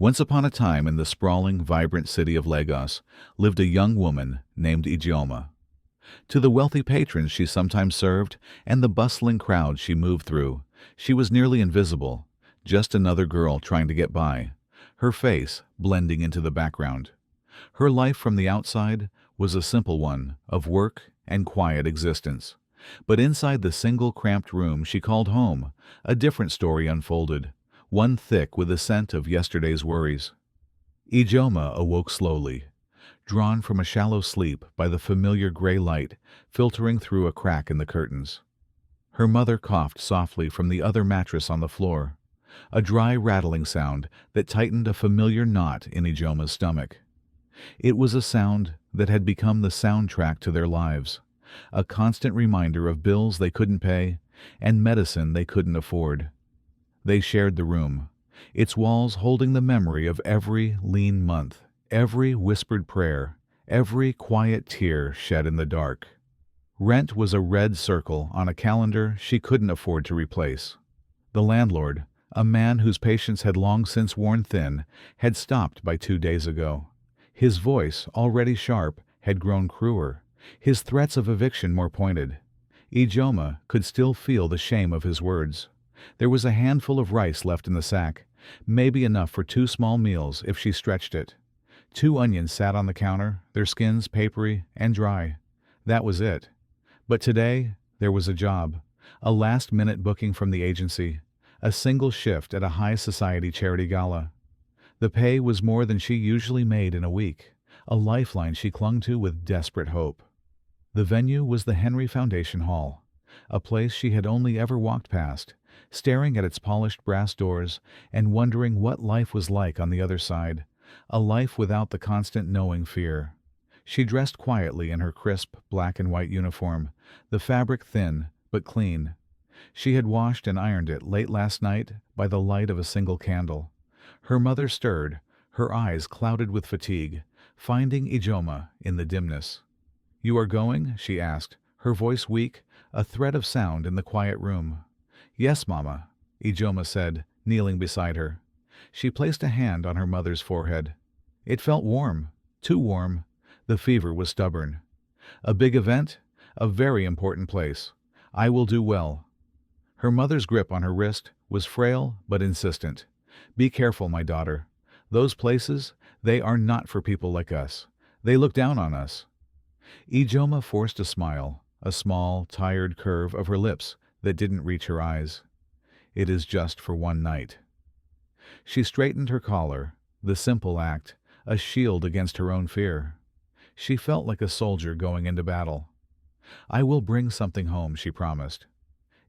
Once upon a time in the sprawling, vibrant city of Lagos lived a young woman named Ijeoma. To the wealthy patrons she sometimes served and the bustling crowds she moved through, she was nearly invisible, just another girl trying to get by, her face blending into the background. Her life from the outside was a simple one of work and quiet existence. But inside the single cramped room she called home, a different story unfolded, one thick with the scent of yesterday's worries. Ijeoma awoke slowly, drawn from a shallow sleep by the familiar gray light filtering through a crack in the curtains. Her mother coughed softly from the other mattress on the floor, a dry rattling sound that tightened a familiar knot in Ijeoma's stomach. It was a sound that had become the soundtrack to their lives, a constant reminder of bills they couldn't pay and medicine they couldn't afford. They shared the room, its walls holding the memory of every lean month, every whispered prayer, every quiet tear shed in the dark. Rent was a red circle on a calendar she couldn't afford to replace. The landlord, a man whose patience had long since worn thin, had stopped by 2 days ago. His voice, already sharp, had grown cruer, his threats of eviction more pointed. Ijeoma could still feel the shame of his words. There was a handful of rice left in the sack, maybe enough for 2 small meals if she stretched it. 2 onions sat on the counter, their skins papery and dry. That was it. But today, there was a job, a last-minute booking from the agency, a single shift at a high society charity gala. The pay was more than she usually made in a week, a lifeline she clung to with desperate hope. The venue was the Henry Foundation Hall, a place she had only ever walked past, staring at its polished brass doors and wondering what life was like on the other side, a life without the constant knowing fear. She dressed quietly in her crisp black and white uniform, the fabric thin but clean. She had washed and ironed it late last night by the light of a single candle. Her mother stirred, her eyes clouded with fatigue, finding Ijeoma in the dimness. "You are going?" she asked, her voice weak, a thread of sound in the quiet room. "Yes, Mama," Ijeoma said, kneeling beside her. She placed a hand on her mother's forehead. It felt warm, too warm. The fever was stubborn. "A big event? A very important place. I will do well." Her mother's grip on her wrist was frail but insistent. "Be careful, my daughter. Those places, they are not for people like us. They look down on us." Ijeoma forced a smile, a small, tired curve of her lips that didn't reach her eyes. "It is just for one night." She straightened her collar, the simple act, a shield against her own fear. She felt like a soldier going into battle. "I will bring something home," she promised.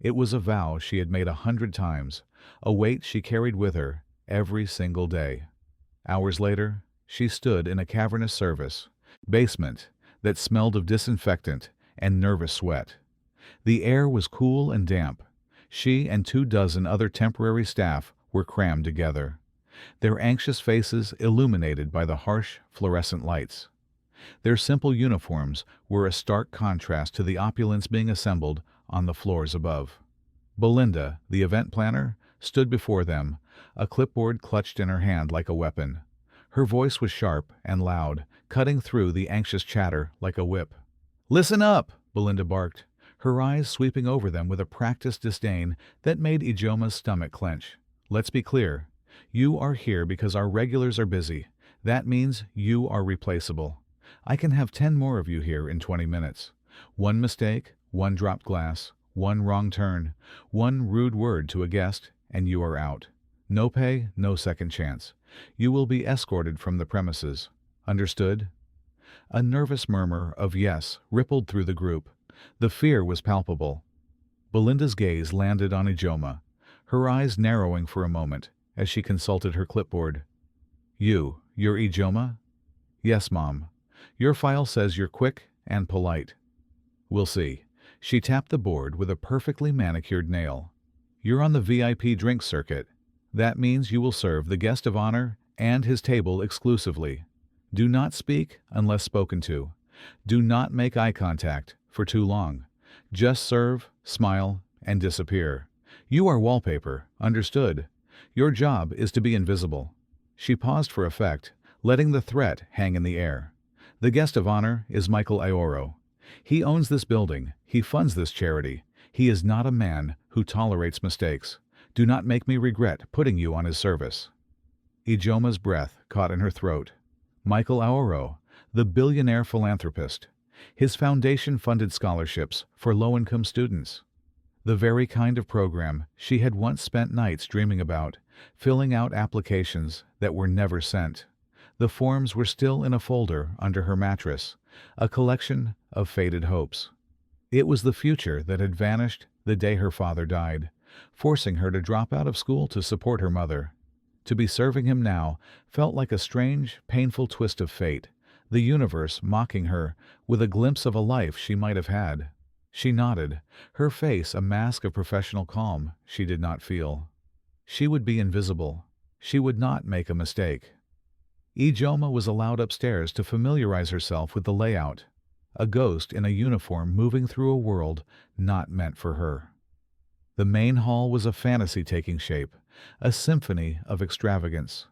It was a vow she had made 100 times, a weight she carried with her every single day. Hours later, she stood in a cavernous service basement that smelled of disinfectant and nervous sweat. The air was cool and damp. She and 2 dozen other temporary staff were crammed together, their anxious faces illuminated by the harsh fluorescent lights. Their simple uniforms were a stark contrast to the opulence being assembled on the floors above. Belinda, the event planner, stood before them, a clipboard clutched in her hand like a weapon. Her voice was sharp and loud, cutting through the anxious chatter like a whip. "Listen up!" Belinda barked, her eyes sweeping over them with a practiced disdain that made Ijeoma's stomach clench. "Let's be clear. You are here because our regulars are busy. That means you are replaceable. I can have 10 more of you here in 20 minutes. One mistake, one dropped glass, one wrong turn, one rude word to a guest, and you are out. No pay, no second chance. You will be escorted from the premises. Understood?" A nervous murmur of yes rippled through the group. The fear was palpable. Belinda's gaze landed on Ijeoma, her eyes narrowing for a moment as she consulted her clipboard. You're Ijeoma?" "Yes, Mom. Your file says you're quick and polite." "We'll see." She tapped the board with a perfectly manicured nail. "You're on the VIP drink circuit. That means you will serve the guest of honor and his table exclusively. Do not speak unless spoken to. Do not make eye contact for too long. Just serve, smile, and disappear. You are wallpaper, understood? Your job is to be invisible." She paused for effect, letting the threat hang in the air. The guest of honor is Michael Aoro. He owns this building. He funds this charity. He is not a man who tolerates mistakes. Do not make me regret putting you on his service. Ijeoma's breath caught in her throat. Michael Aoro, the billionaire philanthropist. His foundation funded scholarships for low-income students. The very kind of program she had once spent nights dreaming about, filling out applications that were never sent. The forms were still in a folder under her mattress, a collection of faded hopes. It was the future that had vanished the day her father died, forcing her to drop out of school to support her mother. To be serving him now felt like a strange, painful twist of fate, the universe mocking her with a glimpse of a life she might have had. She nodded, her face a mask of professional calm she did not feel. She would be invisible. She would not make a mistake. Ijeoma was allowed upstairs to familiarize herself with the layout, a ghost in a uniform moving through a world not meant for her. The main hall was a fantasy taking shape, a symphony of extravagance.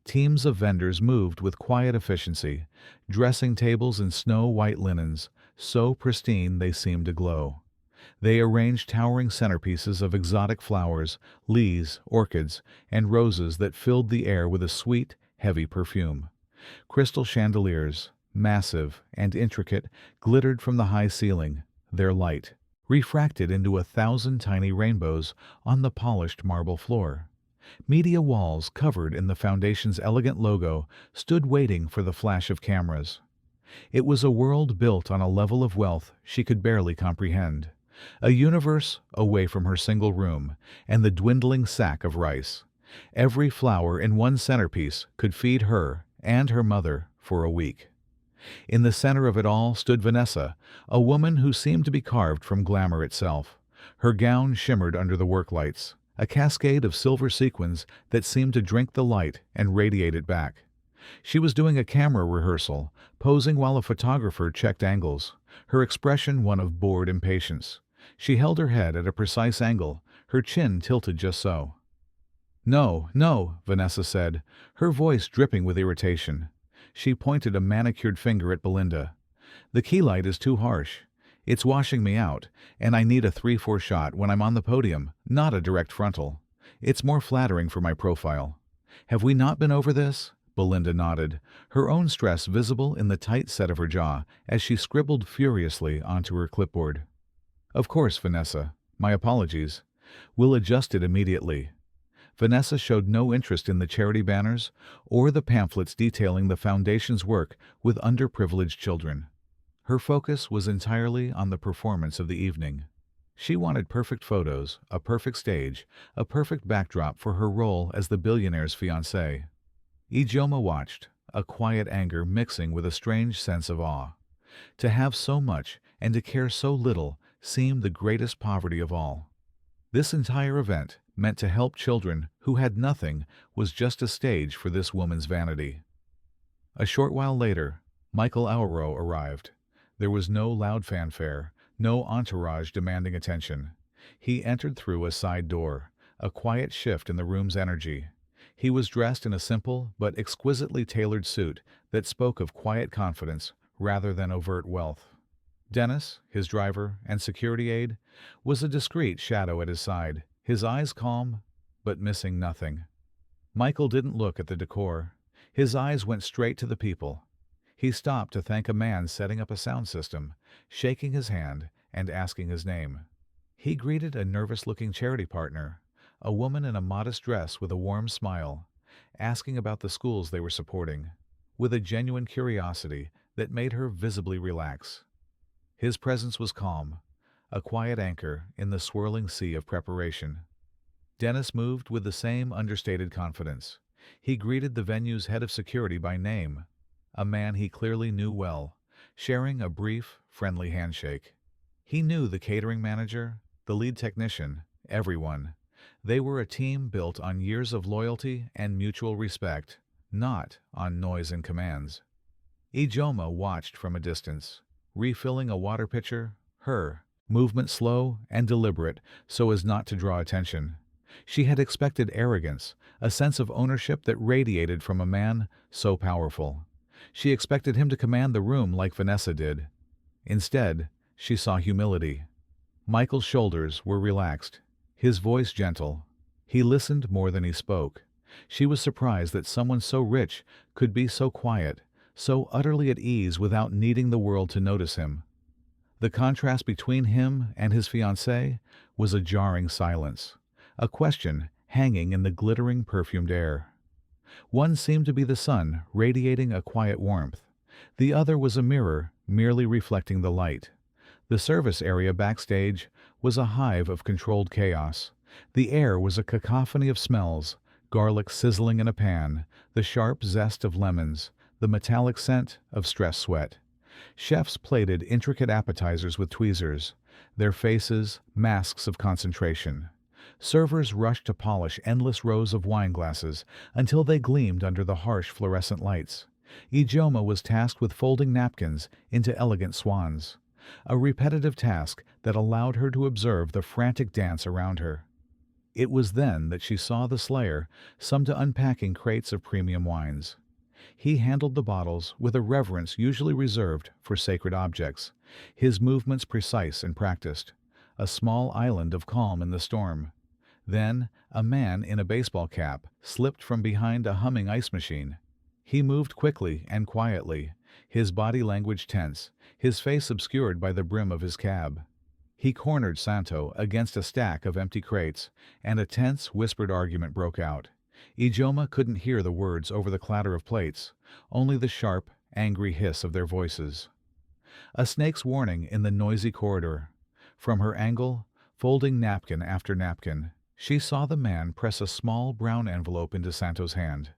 Teams of vendors moved with quiet efficiency, dressing tables in snow-white linens, so pristine they seemed to glow. They arranged towering centerpieces of exotic flowers, lilies, orchids, and roses that filled the air with a sweet, heavy perfume. Crystal chandeliers, massive and intricate, glittered from the high ceiling, their light refracted into 1,000 tiny rainbows on the polished marble floor. Media walls covered in the foundation's elegant logo stood waiting for the flash of cameras. It was a world built on a level of wealth she could barely comprehend, a universe away from her single room and the dwindling sack of rice. Every flower in one centerpiece could feed her and her mother for a week. In the center of it all stood Vanessa, a woman who seemed to be carved from glamour itself. Her gown shimmered under the work lights, a cascade of silver sequins that seemed to drink the light and radiate it back. She was doing a camera rehearsal, posing while a photographer checked angles, her expression one of bored impatience. She held her head at a precise angle, her chin tilted just so. "No, no," Vanessa said, her voice dripping with irritation. She pointed a manicured finger at Belinda. "The key light is too harsh. It's washing me out, and I need a 3-4 shot when I'm on the podium, not a direct frontal. It's more flattering for my profile. Have we not been over this?" Belinda nodded, her own stress visible in the tight set of her jaw as she scribbled furiously onto her clipboard. "Of course, Vanessa. My apologies. We'll adjust it immediately." Vanessa showed no interest in the charity banners or the pamphlets detailing the foundation's work with underprivileged children. Her focus was entirely on the performance of the evening. She wanted perfect photos, a perfect stage, a perfect backdrop for her role as the billionaire's fiancée. Ijeoma watched, a quiet anger mixing with a strange sense of awe. To have so much and to care so little seemed the greatest poverty of all. This entire event, meant to help children who had nothing, was just a stage for this woman's vanity. A short while later, Michael Aoro arrived. There was no loud fanfare, no entourage demanding attention. He entered through a side door, a quiet shift in the room's energy. He was dressed in a simple but exquisitely tailored suit that spoke of quiet confidence rather than overt wealth. Dennis, his driver and security aide, was a discreet shadow at his side, his eyes calm, but missing nothing. Michael didn't look at the decor. His eyes went straight to the people. He stopped to thank a man setting up a sound system, shaking his hand and asking his name. He greeted a nervous-looking charity partner, a woman in a modest dress with a warm smile, asking about the schools they were supporting, with a genuine curiosity that made her visibly relax. His presence was calm, a quiet anchor in the swirling sea of preparation. Dennis moved with the same understated confidence. He greeted the venue's head of security by name, a man he clearly knew well, sharing a brief, friendly handshake. He knew the catering manager, the lead technician, everyone. They were a team built on years of loyalty and mutual respect, not on noise and commands. Ijeoma watched from a distance, refilling a water pitcher, her movement slow and deliberate so as not to draw attention. She had expected arrogance, a sense of ownership that radiated from a man so powerful. She expected him to command the room like Vanessa did. Instead, she saw humility. Michael's shoulders were relaxed, his voice gentle. He listened more than he spoke. She was surprised that someone so rich could be so quiet, so utterly at ease without needing the world to notice him. The contrast between him and his fiancée was a jarring silence, a question hanging in the glittering perfumed air. One seemed to be the sun, radiating a quiet warmth. The other was a mirror, merely reflecting the light. The service area backstage was a hive of controlled chaos. The air was a cacophony of smells, garlic sizzling in a pan, the sharp zest of lemons, the metallic scent of stress sweat. Chefs plated intricate appetizers with tweezers, their faces masks of concentration. Servers rushed to polish endless rows of wine glasses until they gleamed under the harsh fluorescent lights. Ijeoma was tasked with folding napkins into elegant swans, a repetitive task that allowed her to observe the frantic dance around her. It was then that she saw the slayer, some to unpacking crates of premium wines. He handled the bottles with a reverence usually reserved for sacred objects, his movements precise and practiced, a small island of calm in the storm. Then, a man in a baseball cap slipped from behind a humming ice machine. He moved quickly and quietly, his body language tense, his face obscured by the brim of his cab. He cornered Santo against a stack of empty crates, and a tense, whispered argument broke out. Ijeoma couldn't hear the words over the clatter of plates, only the sharp, angry hiss of their voices. A snake's warning in the noisy corridor. From her angle, folding napkin after napkin, she saw the man press a small brown envelope into Santo's hand.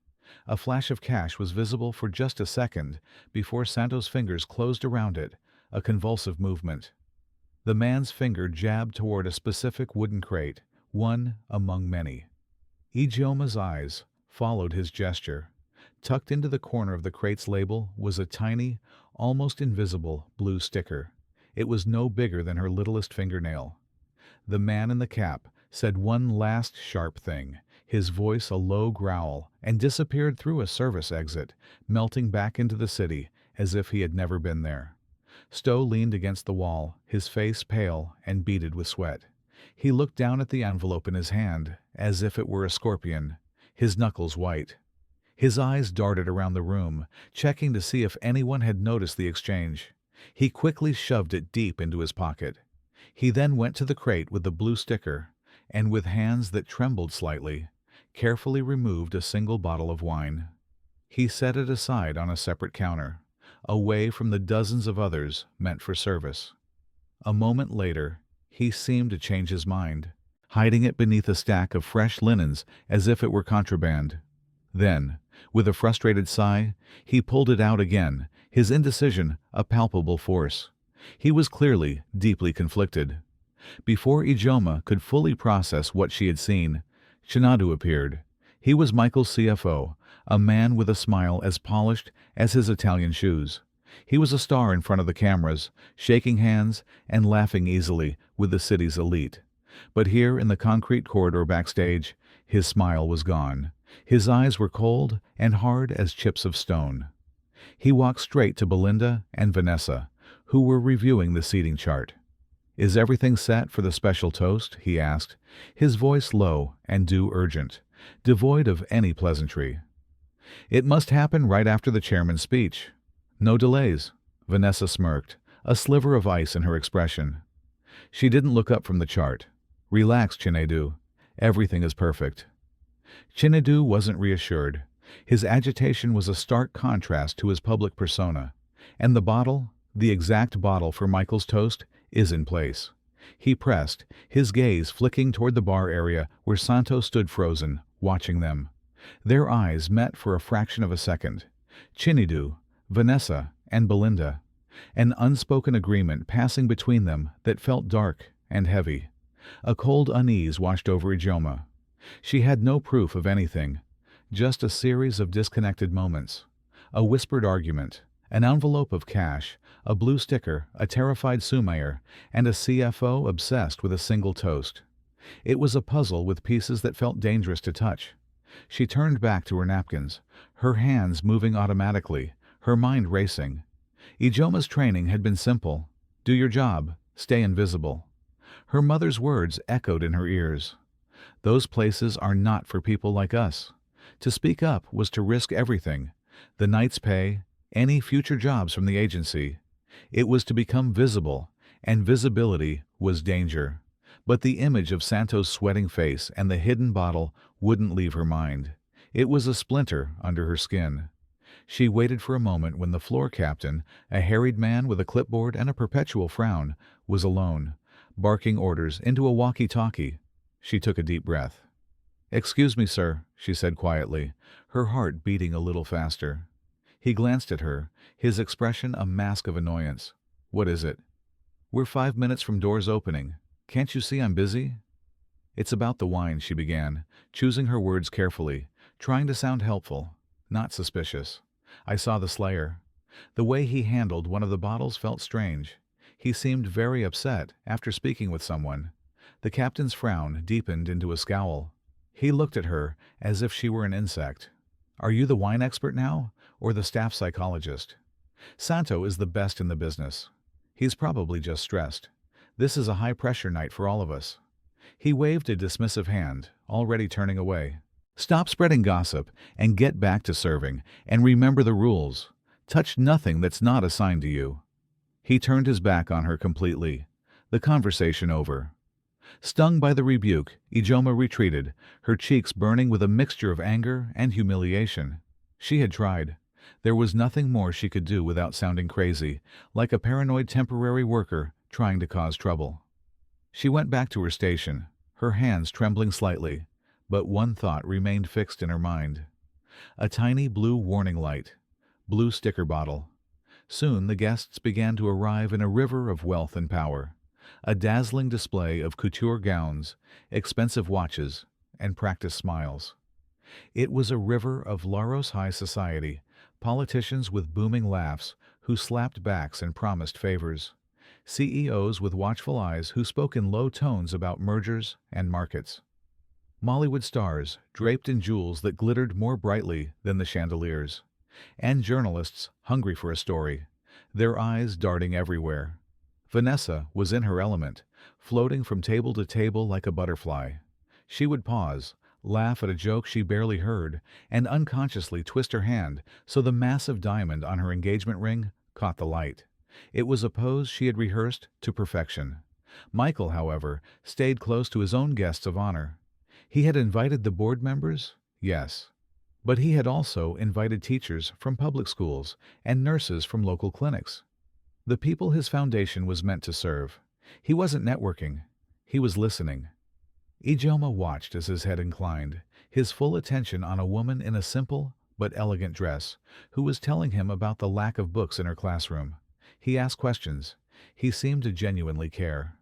A flash of cash was visible for just a second before Santo's fingers closed around it, a convulsive movement. The man's finger jabbed toward a specific wooden crate, one among many. Ijeoma's eyes followed his gesture. Tucked into the corner of the crate's label was a tiny, almost invisible blue sticker. It was no bigger than her littlest fingernail. The man in the cap said one last sharp thing, his voice a low growl, and disappeared through a service exit, melting back into the city as if he had never been there. Stowe leaned against the wall, his face pale and beaded with sweat. He looked down at the envelope in his hand, as if it were a scorpion, his knuckles white. His eyes darted around the room, checking to see if anyone had noticed the exchange. He quickly shoved it deep into his pocket. He then went to the crate with the blue sticker, and with hands that trembled slightly, carefully removed a single bottle of wine. He set it aside on a separate counter, away from the dozens of others meant for service. A moment later, he seemed to change his mind, hiding it beneath a stack of fresh linens as if it were contraband. Then, with a frustrated sigh, he pulled it out again, his indecision a palpable force. He was clearly deeply conflicted. Before Ijeoma could fully process what she had seen, Chinadu appeared. He was Michael's CFO, a man with a smile as polished as his Italian shoes. He was a star in front of the cameras, shaking hands and laughing easily with the city's elite. But here in the concrete corridor backstage, his smile was gone. His eyes were cold and hard as chips of stone. He walked straight to Belinda and Vanessa, who were reviewing the seating chart. "Is everything set for the special toast?" he asked, his voice low and due urgent, devoid of any pleasantry. "It must happen right after the chairman's speech. No delays." Vanessa smirked, a sliver of ice in her expression. She didn't look up from the chart. "Relax, Chinadu. Everything is perfect." Chinadu wasn't reassured. His agitation was a stark contrast to his public persona. "And the bottle, the exact bottle for Michael's toast, is in place." He pressed, his gaze flicking toward the bar area where Santo stood frozen, watching them. Their eyes met for a fraction of a second. Chinadu, Vanessa, and Belinda. An unspoken agreement passing between them that felt dark and heavy. A cold unease washed over Ijeoma. She had no proof of anything, just a series of disconnected moments. A whispered argument, an envelope of cash, a blue sticker, a terrified Sumayer, and a CFO obsessed with a single toast. It was a puzzle with pieces that felt dangerous to touch. She turned back to her napkins, her hands moving automatically, her mind racing. Ijeoma's training had been simple: do your job, stay invisible. Her mother's words echoed in her ears. Those places are not for people like us. To speak up was to risk everything: the night's pay, any future jobs from the agency. It was to become visible, and visibility was danger. But the image of Santo's sweating face and the hidden bottle wouldn't leave her mind. It was a splinter under her skin. She waited for a moment when the floor captain, a harried man with a clipboard and a perpetual frown, was alone, barking orders into a walkie-talkie. She took a deep breath. "Excuse me, sir," she said quietly, her heart beating a little faster. He glanced at her, his expression a mask of annoyance. "What is it?" "We're 5 minutes from doors opening. Can't you see I'm busy?" "It's about the wine," she began, choosing her words carefully, trying to sound helpful, not suspicious. "I saw the slayer. The way he handled one of the bottles felt strange. He seemed very upset after speaking with someone." The captain's frown deepened into a scowl. He looked at her as if she were an insect. "Are you the wine expert now, or the staff psychologist?" "Santo is the best in the business. He's probably just stressed. This is a high-pressure night for all of us." He waved a dismissive hand, already turning away. "Stop spreading gossip and get back to serving, and remember the rules. Touch nothing that's not assigned to you." He turned his back on her completely, the conversation over. Stung by the rebuke, Ijeoma retreated, her cheeks burning with a mixture of anger and humiliation. She had tried. There was nothing more she could do without sounding crazy, like a paranoid temporary worker trying to cause trouble. She went back to her station, her hands trembling slightly, but one thought remained fixed in her mind. A tiny blue warning light, blue sticker bottle. Soon the guests began to arrive in a river of wealth and power. A dazzling display of couture gowns, expensive watches, and practiced smiles. It was a river of Laros high society, politicians with booming laughs who slapped backs and promised favors, CEOs with watchful eyes who spoke in low tones about mergers and markets, Mollywood stars draped in jewels that glittered more brightly than the chandeliers, and journalists hungry for a story, their eyes darting everywhere. Vanessa was in her element, floating from table to table like a butterfly. She would pause, laugh at a joke she barely heard, and unconsciously twist her hand so the massive diamond on her engagement ring caught the light. It was a pose she had rehearsed to perfection. Michael, however, stayed close to his own guests of honor. He had invited the board members, yes, but he had also invited teachers from public schools and nurses from local clinics. The people his foundation was meant to serve. He wasn't networking, he was listening. Ijeoma watched as his head inclined, his full attention on a woman in a simple but elegant dress, who was telling him about the lack of books in her classroom. He asked questions. He seemed to genuinely care.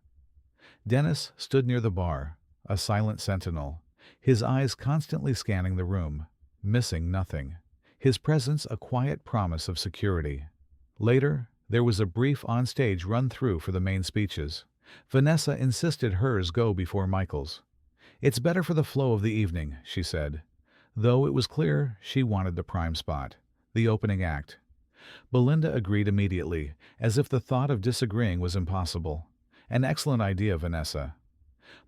Dennis stood near the bar, a silent sentinel, his eyes constantly scanning the room, missing nothing. His presence a quiet promise of security. Later, there was a brief on-stage run-through for the main speeches. Vanessa insisted hers go before Michael's. "It's better for the flow of the evening," she said, though it was clear she wanted the prime spot, the opening act. Belinda agreed immediately, as if the thought of disagreeing was impossible. "An excellent idea, Vanessa."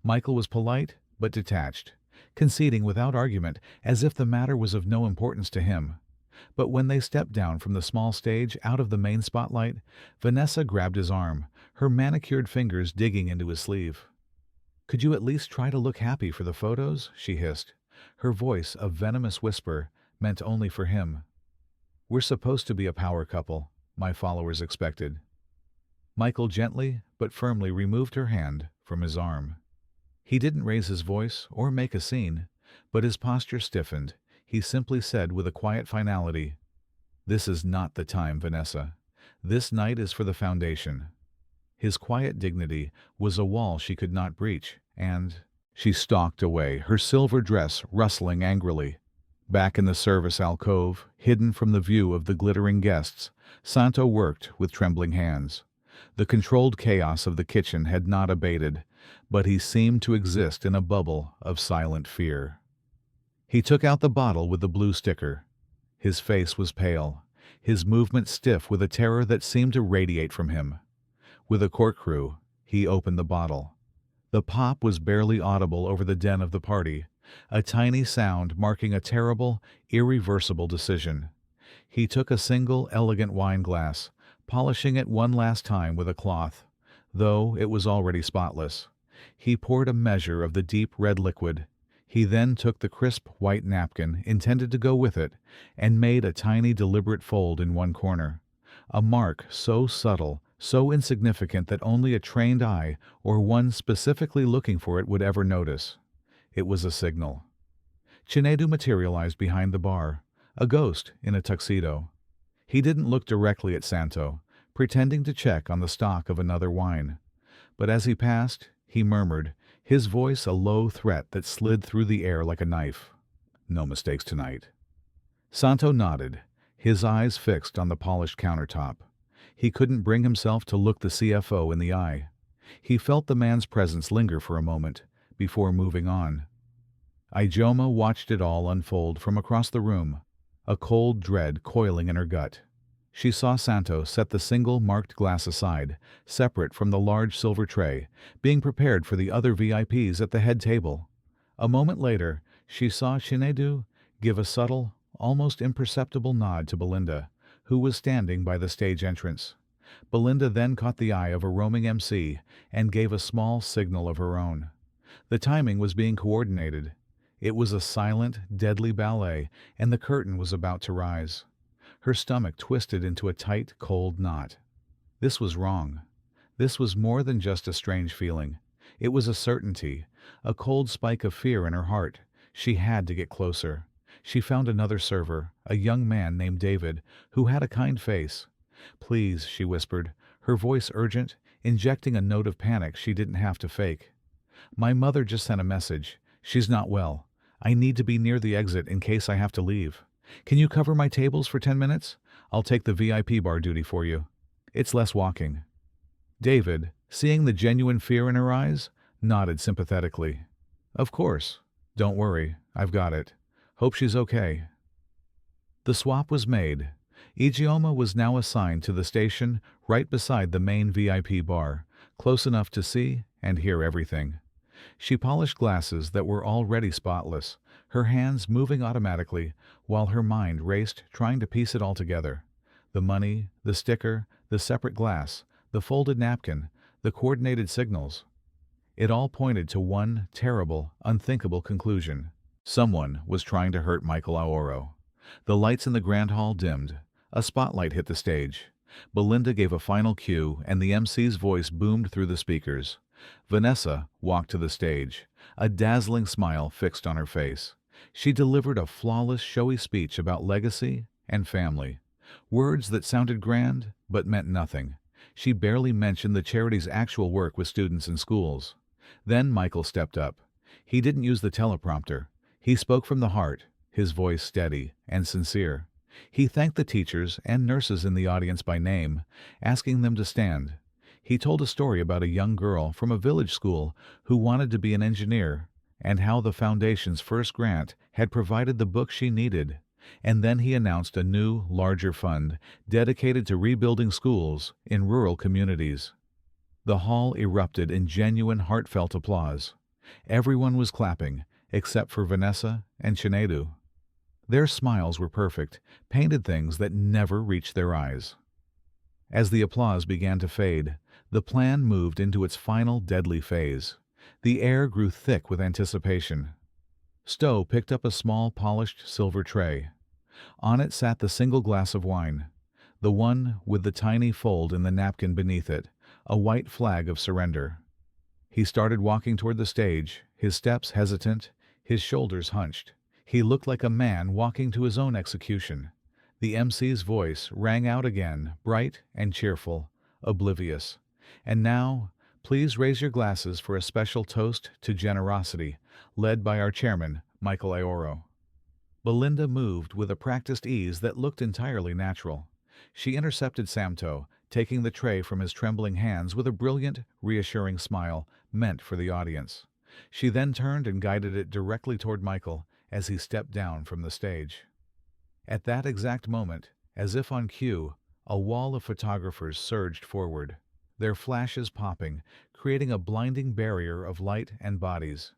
Michael was polite but detached, conceding without argument, as if the matter was of no importance to him. But when they stepped down from the small stage out of the main spotlight, Vanessa grabbed his arm, her manicured fingers digging into his sleeve. "Could you at least try to look happy for the photos?" she hissed, her voice a venomous whisper meant only for him. "We're supposed to be a power couple," my followers expected. Michael gently but firmly removed her hand from his arm. He didn't raise his voice or make a scene, but his posture stiffened. He simply said with a quiet finality, "This is not the time, Vanessa. This night is for the foundation." His quiet dignity was a wall she could not breach, and she stalked away, her silver dress rustling angrily. Back in the service alcove, hidden from the view of the glittering guests, Santo worked with trembling hands. The controlled chaos of the kitchen had not abated. but he seemed to exist in a bubble of silent fear. He took out the bottle with the blue sticker. His face was pale, his movements stiff with a terror that seemed to radiate from him. With a corkscrew, he opened the bottle. The pop was barely audible over the din of the party, a tiny sound marking a terrible, irreversible decision. He took a single elegant wine glass, polishing it one last time with a cloth, though it was already spotless. He poured a measure of the deep red liquid. He then took the crisp white napkin intended to go with it and made a tiny deliberate fold in one corner. A mark so subtle, so insignificant that only a trained eye or one specifically looking for it would ever notice. It was a signal. Chinedu materialized behind the bar, a ghost in a tuxedo. He didn't look directly at Santo, pretending to check on the stock of another wine. But as he passed, he murmured, his voice a low threat that slid through the air like a knife. "No mistakes tonight." Santo nodded, his eyes fixed on the polished countertop. He couldn't bring himself to look the CFO in the eye. He felt the man's presence linger for a moment, before moving on. Ijeoma watched it all unfold from across the room, a cold dread coiling in her gut. She saw Santo set the single marked glass aside, separate from the large silver tray, being prepared for the other VIPs at the head table. A moment later, she saw Chinedu give a subtle, almost imperceptible nod to Belinda, who was standing by the stage entrance. Belinda then caught the eye of a roaming MC and gave a small signal of her own. The timing was being coordinated. It was a silent, deadly ballet, and the curtain was about to rise. Her stomach twisted into a tight, cold knot. This was wrong. This was more than just a strange feeling. It was a certainty, a cold spike of fear in her heart. She had to get closer. She found another server, a young man named David, who had a kind face. "Please," she whispered, her voice urgent, injecting a note of panic she didn't have to fake. "My mother just sent a message. She's not well. I need to be near the exit in case I have to leave. Can you cover my tables for 10 minutes? I'll take the VIP bar duty for you. It's less walking." David, seeing the genuine fear in her eyes, nodded sympathetically. "Of course. Don't worry. I've got it. Hope she's okay." The swap was made. Ijeoma was now assigned to the station right beside the main VIP bar, close enough to see and hear everything. She polished glasses that were already spotless, her hands moving automatically, while her mind raced trying to piece it all together. The money, the sticker, the separate glass, the folded napkin, the coordinated signals. It all pointed to one terrible, unthinkable conclusion. Someone was trying to hurt Michael Aoro. The lights in the grand hall dimmed. A spotlight hit the stage. Belinda gave a final cue, and the MC's voice boomed through the speakers. Vanessa walked to the stage, a dazzling smile fixed on her face. She delivered a flawless, showy speech about legacy and family. Words that sounded grand, but meant nothing. She barely mentioned the charity's actual work with students in schools. Then Michael stepped up. He didn't use the teleprompter. He spoke from the heart, his voice steady and sincere. He thanked the teachers and nurses in the audience by name, asking them to stand. He told a story about a young girl from a village school who wanted to be an engineer, and how the foundation's first grant had provided the book she needed. And then he announced a new, larger fund dedicated to rebuilding schools in rural communities. The hall erupted in genuine, heartfelt applause. Everyone was clapping, except for Vanessa and Chinedu. Their smiles were perfect, painted things that never reached their eyes. As the applause began to fade, the plan moved into its final deadly phase. The air grew thick with anticipation. Stowe picked up a small polished silver tray. On it sat the single glass of wine, the one with the tiny fold in the napkin beneath it, a white flag of surrender. He started walking toward the stage, his steps hesitant, his shoulders hunched. He looked like a man walking to his own execution. The MC's voice rang out again, bright and cheerful, oblivious. "And now, please raise your glasses for a special toast to generosity, led by our chairman, Michael Aoro." Belinda moved with a practiced ease that looked entirely natural. She intercepted Santo, taking the tray from his trembling hands with a brilliant, reassuring smile meant for the audience. She then turned and guided it directly toward Michael as he stepped down from the stage. At that exact moment, as if on cue, a wall of photographers surged forward, their flashes popping, creating a blinding barrier of light and bodies.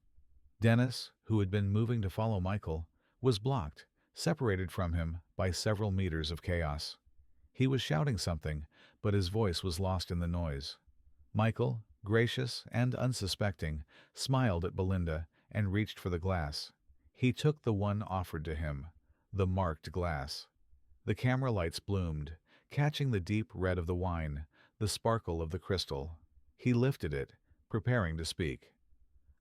Dennis, who had been moving to follow Michael, was blocked, separated from him by several meters of chaos. He was shouting something, but his voice was lost in the noise. Michael, gracious and unsuspecting, smiled at Belinda and reached for the glass. He took the one offered to him, the marked glass. The camera lights bloomed, catching the deep red of the wine, the sparkle of the crystal. He lifted it, preparing to speak.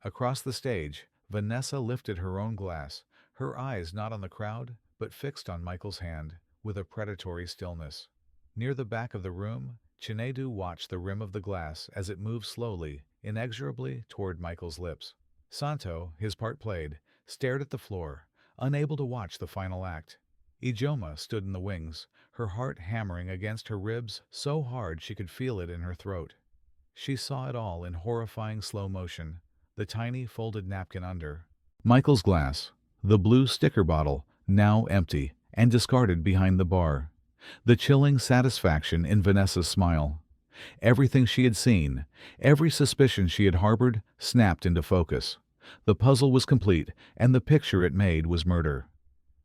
Across the stage, Vanessa lifted her own glass, her eyes not on the crowd, but fixed on Michael's hand, with a predatory stillness. Near the back of the room, Chinedu watched the rim of the glass as it moved slowly, inexorably toward Michael's lips. Santo, his part played, stared at the floor, unable to watch the final act. Ijeoma stood in the wings, her heart hammering against her ribs so hard she could feel it in her throat. She saw it all in horrifying slow motion, the tiny folded napkin under Michael's glass, the blue sticker bottle, now empty and discarded behind the bar, the chilling satisfaction in Vanessa's smile. Everything she had seen, every suspicion she had harbored, snapped into focus. The puzzle was complete, and the picture it made was murder.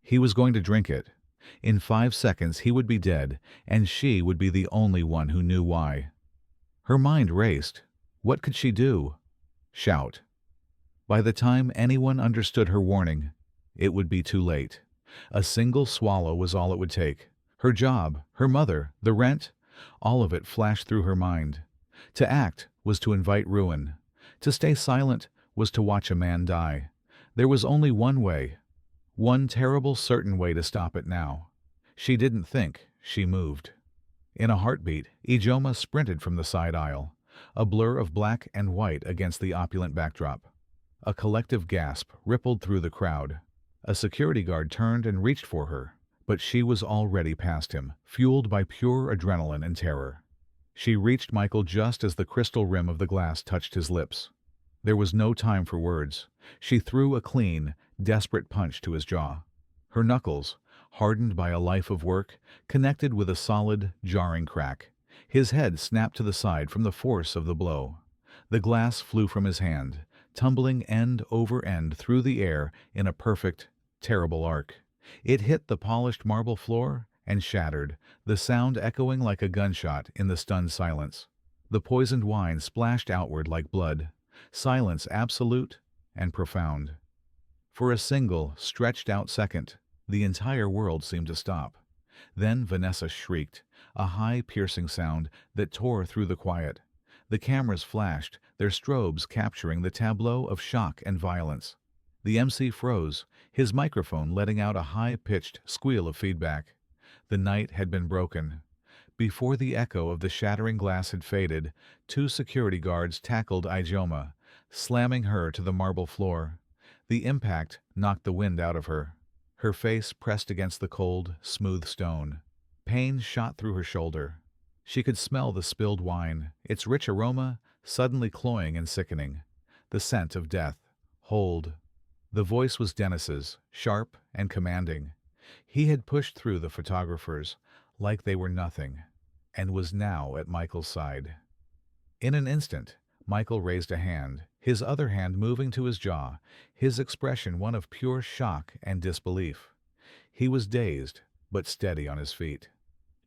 He was going to drink it. In 5 seconds he would be dead, and she would be the only one who knew why. Her mind raced. What could she do? Shout. By the time anyone understood her warning, it would be too late. A single swallow was all it would take. Her job, her mother, the rent, all of it flashed through her mind. To act was to invite ruin. To stay silent was to watch a man die. There was only one way, one terrible certain way to stop it now. She didn't think, she moved. In a heartbeat, Ijeoma sprinted from the side aisle, a blur of black and white against the opulent backdrop. A collective gasp rippled through the crowd. A security guard turned and reached for her, but she was already past him, fueled by pure adrenaline and terror. She reached Michael just as the crystal rim of the glass touched his lips. There was no time for words. She threw a clean, desperate punch to his jaw. Her knuckles, hardened by a life of work, connected with a solid, jarring crack. His head snapped to the side from the force of the blow. The glass flew from his hand, tumbling end over end through the air in a perfect, terrible arc. It hit the polished marble floor and shattered, the sound echoing like a gunshot in the stunned silence. The poisoned wine splashed outward like blood. Silence absolute and profound. For a single, stretched-out second, the entire world seemed to stop. Then Vanessa shrieked, a high, piercing sound that tore through the quiet. The cameras flashed, their strobes capturing the tableau of shock and violence. The MC froze, his microphone letting out a high-pitched squeal of feedback. The night had been broken. Before the echo of the shattering glass had faded, 2 security guards tackled Ijeoma, slamming her to the marble floor. The impact knocked the wind out of her. Her face pressed against the cold, smooth stone. Pain shot through her shoulder. She could smell the spilled wine, its rich aroma suddenly cloying and sickening. The scent of death. Hold. The voice was Dennis's, sharp and commanding. He had pushed through the photographers like they were nothing, and was now at Michael's side. In an instant, Michael raised a hand, his other hand moving to his jaw, his expression one of pure shock and disbelief. He was dazed, but steady on his feet.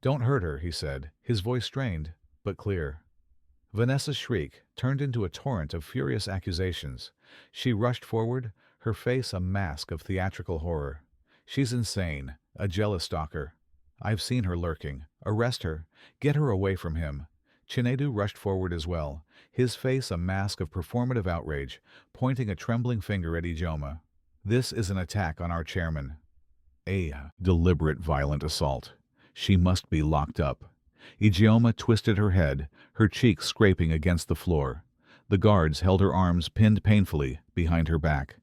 "Don't hurt her," he said, his voice strained, but clear. Vanessa's shriek turned into a torrent of furious accusations. She rushed forward, her face a mask of theatrical horror. "She's insane, a jealous stalker. I've seen her lurking. Arrest her. Get her away from him." Chinedu rushed forward as well, his face a mask of performative outrage, pointing a trembling finger at Ijeoma. "This is an attack on our chairman. A deliberate violent assault. She must be locked up." Ijeoma twisted her head, her cheeks scraping against the floor. The guards held her arms pinned painfully behind her back.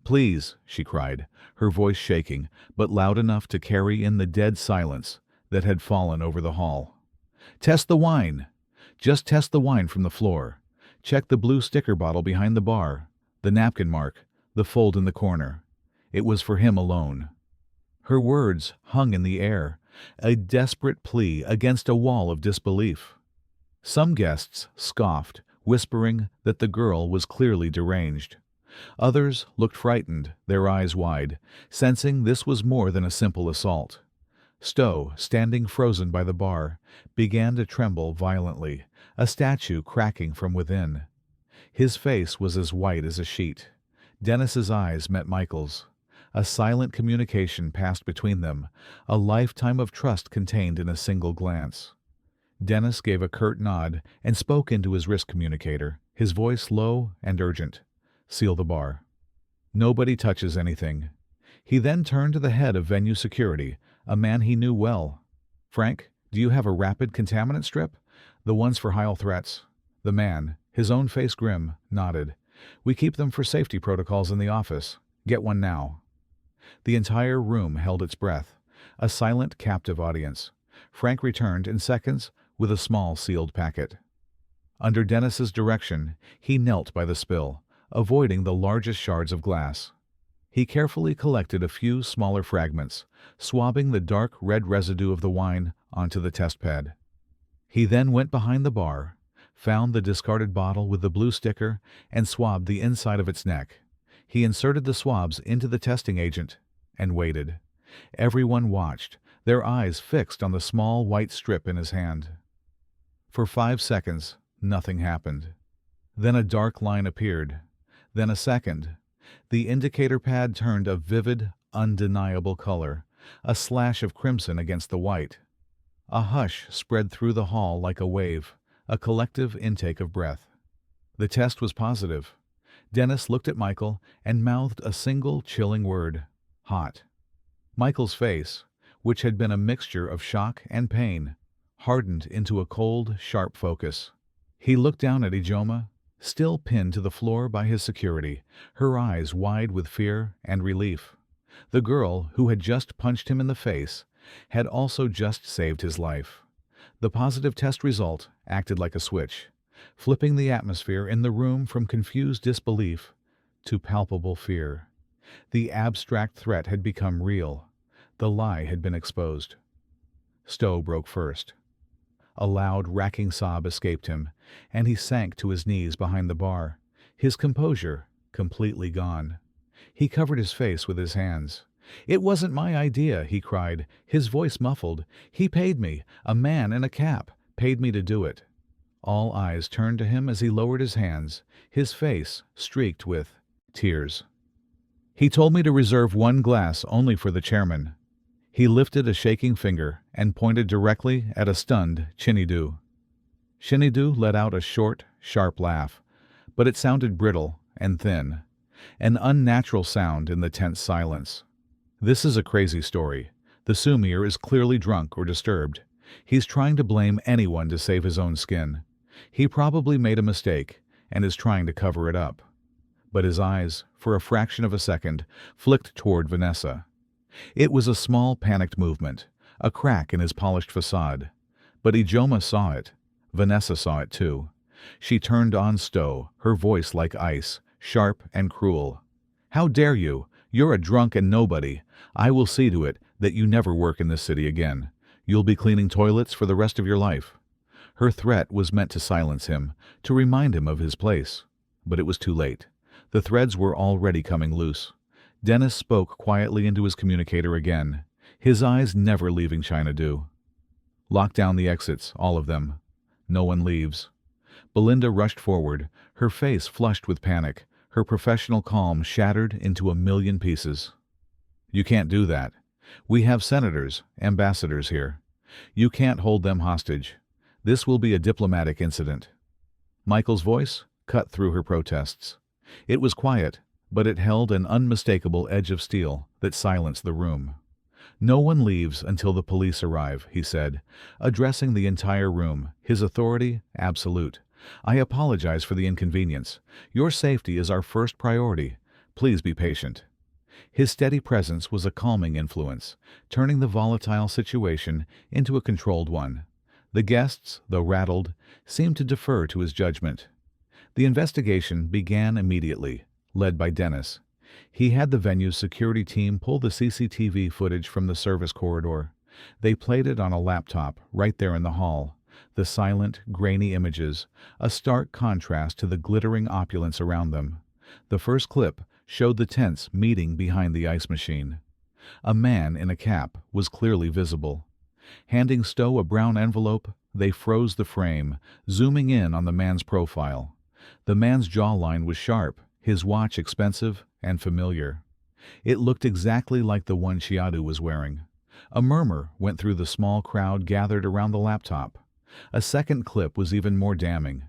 "Please," she cried, her voice shaking, but loud enough to carry in the dead silence that had fallen over the hall. Test the wine. Just test the wine from the floor. Check the blue sticker bottle behind the bar, the napkin mark, the fold in the corner. It was for him alone. Her words hung in the air, a desperate plea against a wall of disbelief. Some guests scoffed, whispering that the girl was clearly deranged. Others looked frightened, their eyes wide, sensing this was more than a simple assault. Stowe, standing frozen by the bar, began to tremble violently, a statue cracking from within. His face was as white as a sheet. Dennis's eyes met Michael's. A silent communication passed between them, a lifetime of trust contained in a single glance. Dennis gave a curt nod and spoke into his wrist communicator, his voice low and urgent. "Seal the bar. Nobody touches anything." He then turned to the head of venue security, a man he knew well. "Frank, do you have a rapid contaminant strip? The ones for high threats." The man, his own face grim, nodded. "We keep them for safety protocols in the office. Get one now." The entire room held its breath, a silent, captive audience. Frank returned in seconds with a small sealed packet. Under Dennis's direction, he knelt by the spill, avoiding the largest shards of glass. He carefully collected a few smaller fragments, swabbing the dark red residue of the wine onto the test pad. He then went behind the bar, found the discarded bottle with the blue sticker, and swabbed the inside of its neck. He inserted the swabs into the testing agent and waited. Everyone watched, their eyes fixed on the small white strip in his hand. For 5 seconds, nothing happened. Then a dark line appeared. Then a second. The indicator pad turned a vivid, undeniable color, a slash of crimson against the white. A hush spread through the hall like a wave, a collective intake of breath. The test was positive. Dennis looked at Michael and mouthed a single chilling word: hot. Michael's face, which had been a mixture of shock and pain, hardened into a cold, sharp focus. He looked down at Ijeoma, still pinned to the floor by his security, her eyes wide with fear and relief. The girl who had just punched him in the face had also just saved his life. The positive test result acted like a switch, flipping the atmosphere in the room from confused disbelief to palpable fear. The abstract threat had become real. The lie had been exposed. Stowe broke first. A loud, racking sob escaped him, and he sank to his knees behind the bar, his composure completely gone. He covered his face with his hands. "It wasn't my idea," he cried, his voice muffled. "He paid me. A man in a cap paid me to do it." All eyes turned to him as he lowered his hands, his face streaked with tears. "He told me to reserve one glass only for the chairman." He lifted a shaking finger and pointed directly at a stunned Chinnidu. Chinnidu let out a short, sharp laugh, but it sounded brittle and thin, an unnatural sound in the tense silence. "This is a crazy story. The Sumir is clearly drunk or disturbed. He's trying to blame anyone to save his own skin. He probably made a mistake and is trying to cover it up." But his eyes, for a fraction of a second, flicked toward Vanessa. It was a small, panicked movement, a crack in his polished facade. But Ijeoma saw it. Vanessa saw it too. She turned on Stowe, her voice like ice, sharp and cruel. "How dare you? You're a drunk and nobody. I will see to it that you never work in this city again. You'll be cleaning toilets for the rest of your life." Her threat was meant to silence him, to remind him of his place. But it was too late. The threads were already coming loose. Dennis spoke quietly into his communicator again, his eyes never leaving Chinadu. "Lock down the exits, all of them. No one leaves." Belinda rushed forward, her face flushed with panic, her professional calm shattered into a million pieces. "You can't do that. We have senators, ambassadors here. You can't hold them hostage. This will be a diplomatic incident." Michael's voice cut through her protests. It was quiet, but it held an unmistakable edge of steel that silenced the room. "No one leaves until the police arrive," he said, addressing the entire room, his authority absolute. "I apologize for the inconvenience. Your safety is our first priority. Please be patient." His steady presence was a calming influence, turning the volatile situation into a controlled one. The guests, though rattled, seemed to defer to his judgment. The investigation began immediately, led by Dennis. He had the venue's security team pull the CCTV footage from the service corridor. They played it on a laptop right there in the hall. The silent, grainy images, a stark contrast to the glittering opulence around them. The first clip showed the tense meeting behind the ice machine. A man in a cap was clearly visible. Handing Stowe a brown envelope, they froze the frame, zooming in on the man's profile. The man's jawline was sharp, his watch expensive and familiar. It looked exactly like the one Chiadu was wearing. A murmur went through the small crowd gathered around the laptop. A second clip was even more damning.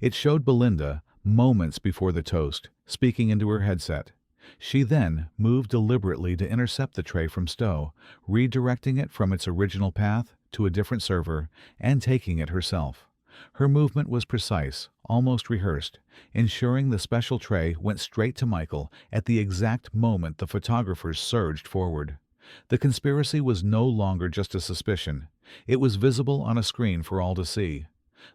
It showed Belinda, moments before the toast, speaking into her headset. She then moved deliberately to intercept the tray from Stowe, redirecting it from its original path to a different server and taking it herself. Her movement was precise, almost rehearsed, ensuring the special tray went straight to Michael at the exact moment the photographers surged forward. The conspiracy was no longer just a suspicion. It was visible on a screen for all to see.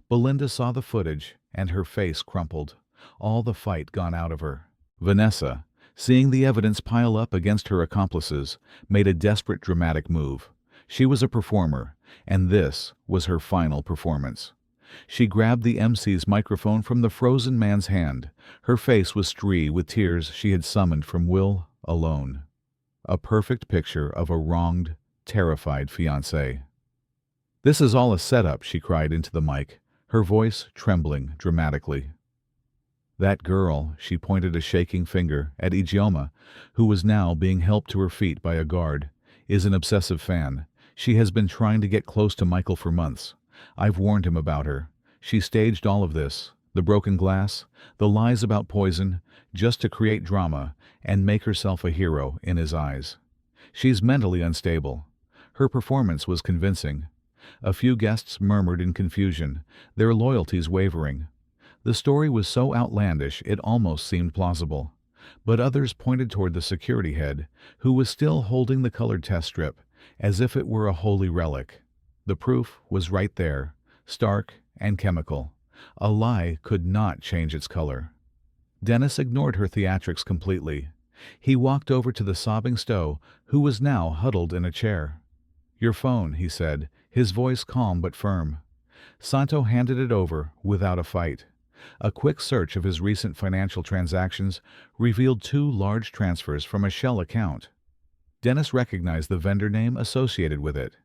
Belinda saw the footage, and her face crumpled. All the fight gone out of her. Vanessa, seeing the evidence pile up against her accomplices, made a desperate dramatic move. She was a performer, and this was her final performance. She grabbed the MC's microphone from the frozen man's hand. Her face was streaked with tears she had summoned from Will alone. A perfect picture of a wronged, terrified fiancé. "This is all a setup," she cried into the mic, her voice trembling dramatically. "That girl," she pointed a shaking finger at Ijeoma, who was now being helped to her feet by a guard, "is an obsessive fan. She has been trying to get close to Michael for months. I've warned him about her. She staged all of this, the broken glass, the lies about poison, just to create drama and make herself a hero in his eyes. She's mentally unstable." Her performance was convincing. A few guests murmured in confusion, their loyalties wavering. The story was so outlandish it almost seemed plausible. But others pointed toward the security head, who was still holding the colored test strip, as if it were a holy relic. The proof was right there, stark and chemical. A lie could not change its color. Dennis ignored her theatrics completely. He walked over to the sobbing Stowe, who was now huddled in a chair. "Your phone," he said, his voice calm but firm. Santo handed it over without a fight. A quick search of his recent financial transactions revealed 2 large transfers from a shell account. Dennis recognized the vendor name associated with it.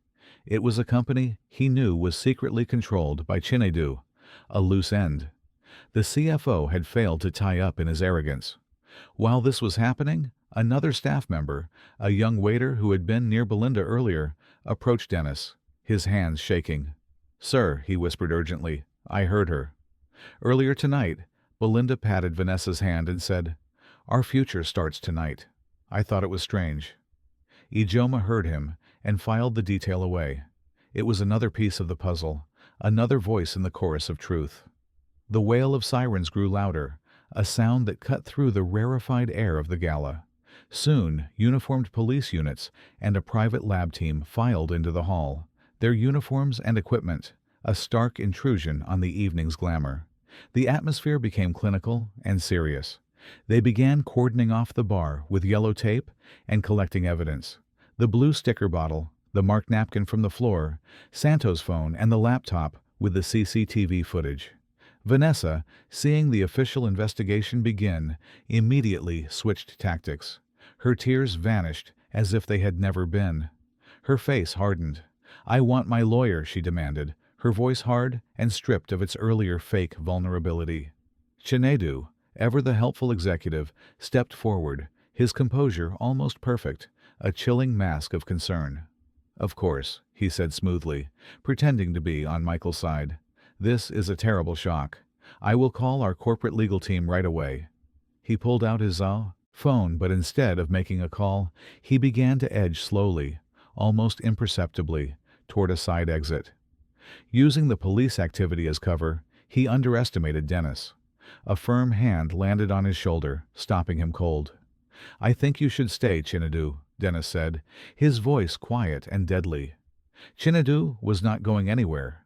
It was a company he knew was secretly controlled by Chinedu, a loose end. The CFO had failed to tie up in his arrogance. While this was happening, another staff member, a young waiter who had been near Belinda earlier, approached Dennis, his hands shaking. "Sir," he whispered urgently, "I heard her." Earlier tonight, Belinda patted Vanessa's hand and said, "Our future starts tonight." I thought it was strange. Ijeoma heard him and filed the detail away. It was another piece of the puzzle, another voice in the chorus of truth. The wail of sirens grew louder, a sound that cut through the rarefied air of the gala. Soon, uniformed police units and a private lab team filed into the hall, their uniforms and equipment, a stark intrusion on the evening's glamour. The atmosphere became clinical and serious. They began cordoning off the bar with yellow tape and collecting evidence. The blue sticker bottle, the marked napkin from the floor, Santo's phone, and the laptop with the CCTV footage. Vanessa, seeing the official investigation begin, immediately switched tactics. Her tears vanished as if they had never been. Her face hardened. "I want my lawyer," she demanded, her voice hard and stripped of its earlier fake vulnerability. Chinedu, ever the helpful executive, stepped forward, his composure almost perfect, a chilling mask of concern. "Of course," he said smoothly, pretending to be on Michael's side. "This is a terrible shock. I will call our corporate legal team right away." He pulled out his phone, but instead of making a call, he began to edge slowly, almost imperceptibly, toward a side exit. Using the police activity as cover, he underestimated Dennis. A firm hand landed on his shoulder, stopping him cold. "I think you should stay, Chinedu," Dennis said, his voice quiet and deadly. Chinedu was not going anywhere.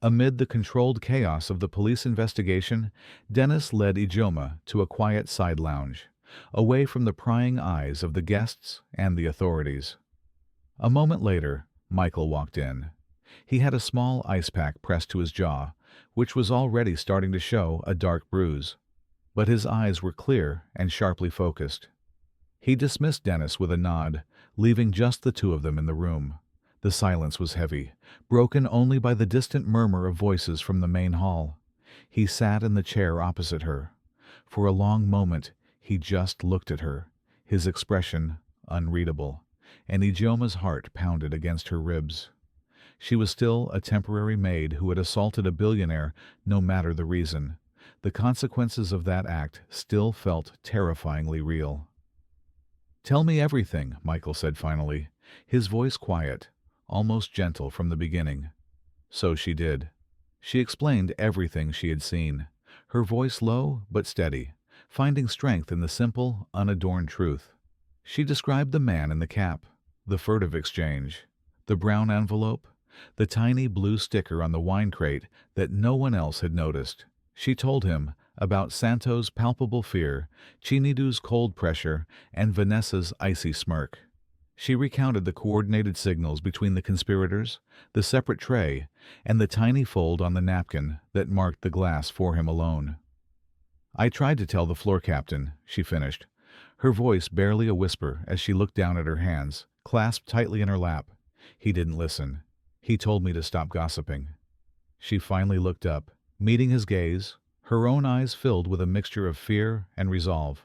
Amid the controlled chaos of the police investigation, Dennis led Ijeoma to a quiet side lounge, away from the prying eyes of the guests and the authorities. A moment later, Michael walked in. He had a small ice pack pressed to his jaw, which was already starting to show a dark bruise. But his eyes were clear and sharply focused. He dismissed Dennis with a nod, leaving just the two of them in the room. The silence was heavy, broken only by the distant murmur of voices from the main hall. He sat in the chair opposite her. For a long moment, he just looked at her, his expression unreadable, and Ijeoma's heart pounded against her ribs. She was still a temporary maid who had assaulted a billionaire, no matter the reason. The consequences of that act still felt terrifyingly real. "Tell me everything," Michael said finally, his voice quiet, almost gentle from the beginning. So she did. She explained everything she had seen, her voice low but steady, finding strength in the simple, unadorned truth. She described the man in the cap, the furtive exchange, the brown envelope, the tiny blue sticker on the wine crate that no one else had noticed. She told him about Santo's palpable fear, Chinidu's cold pressure, and Vanessa's icy smirk. She recounted the coordinated signals between the conspirators, the separate tray, and the tiny fold on the napkin that marked the glass for him alone. "I tried to tell the floor captain," she finished, her voice barely a whisper as she looked down at her hands, clasped tightly in her lap. "He didn't listen. He told me to stop gossiping." She finally looked up, meeting his gaze, her own eyes filled with a mixture of fear and resolve.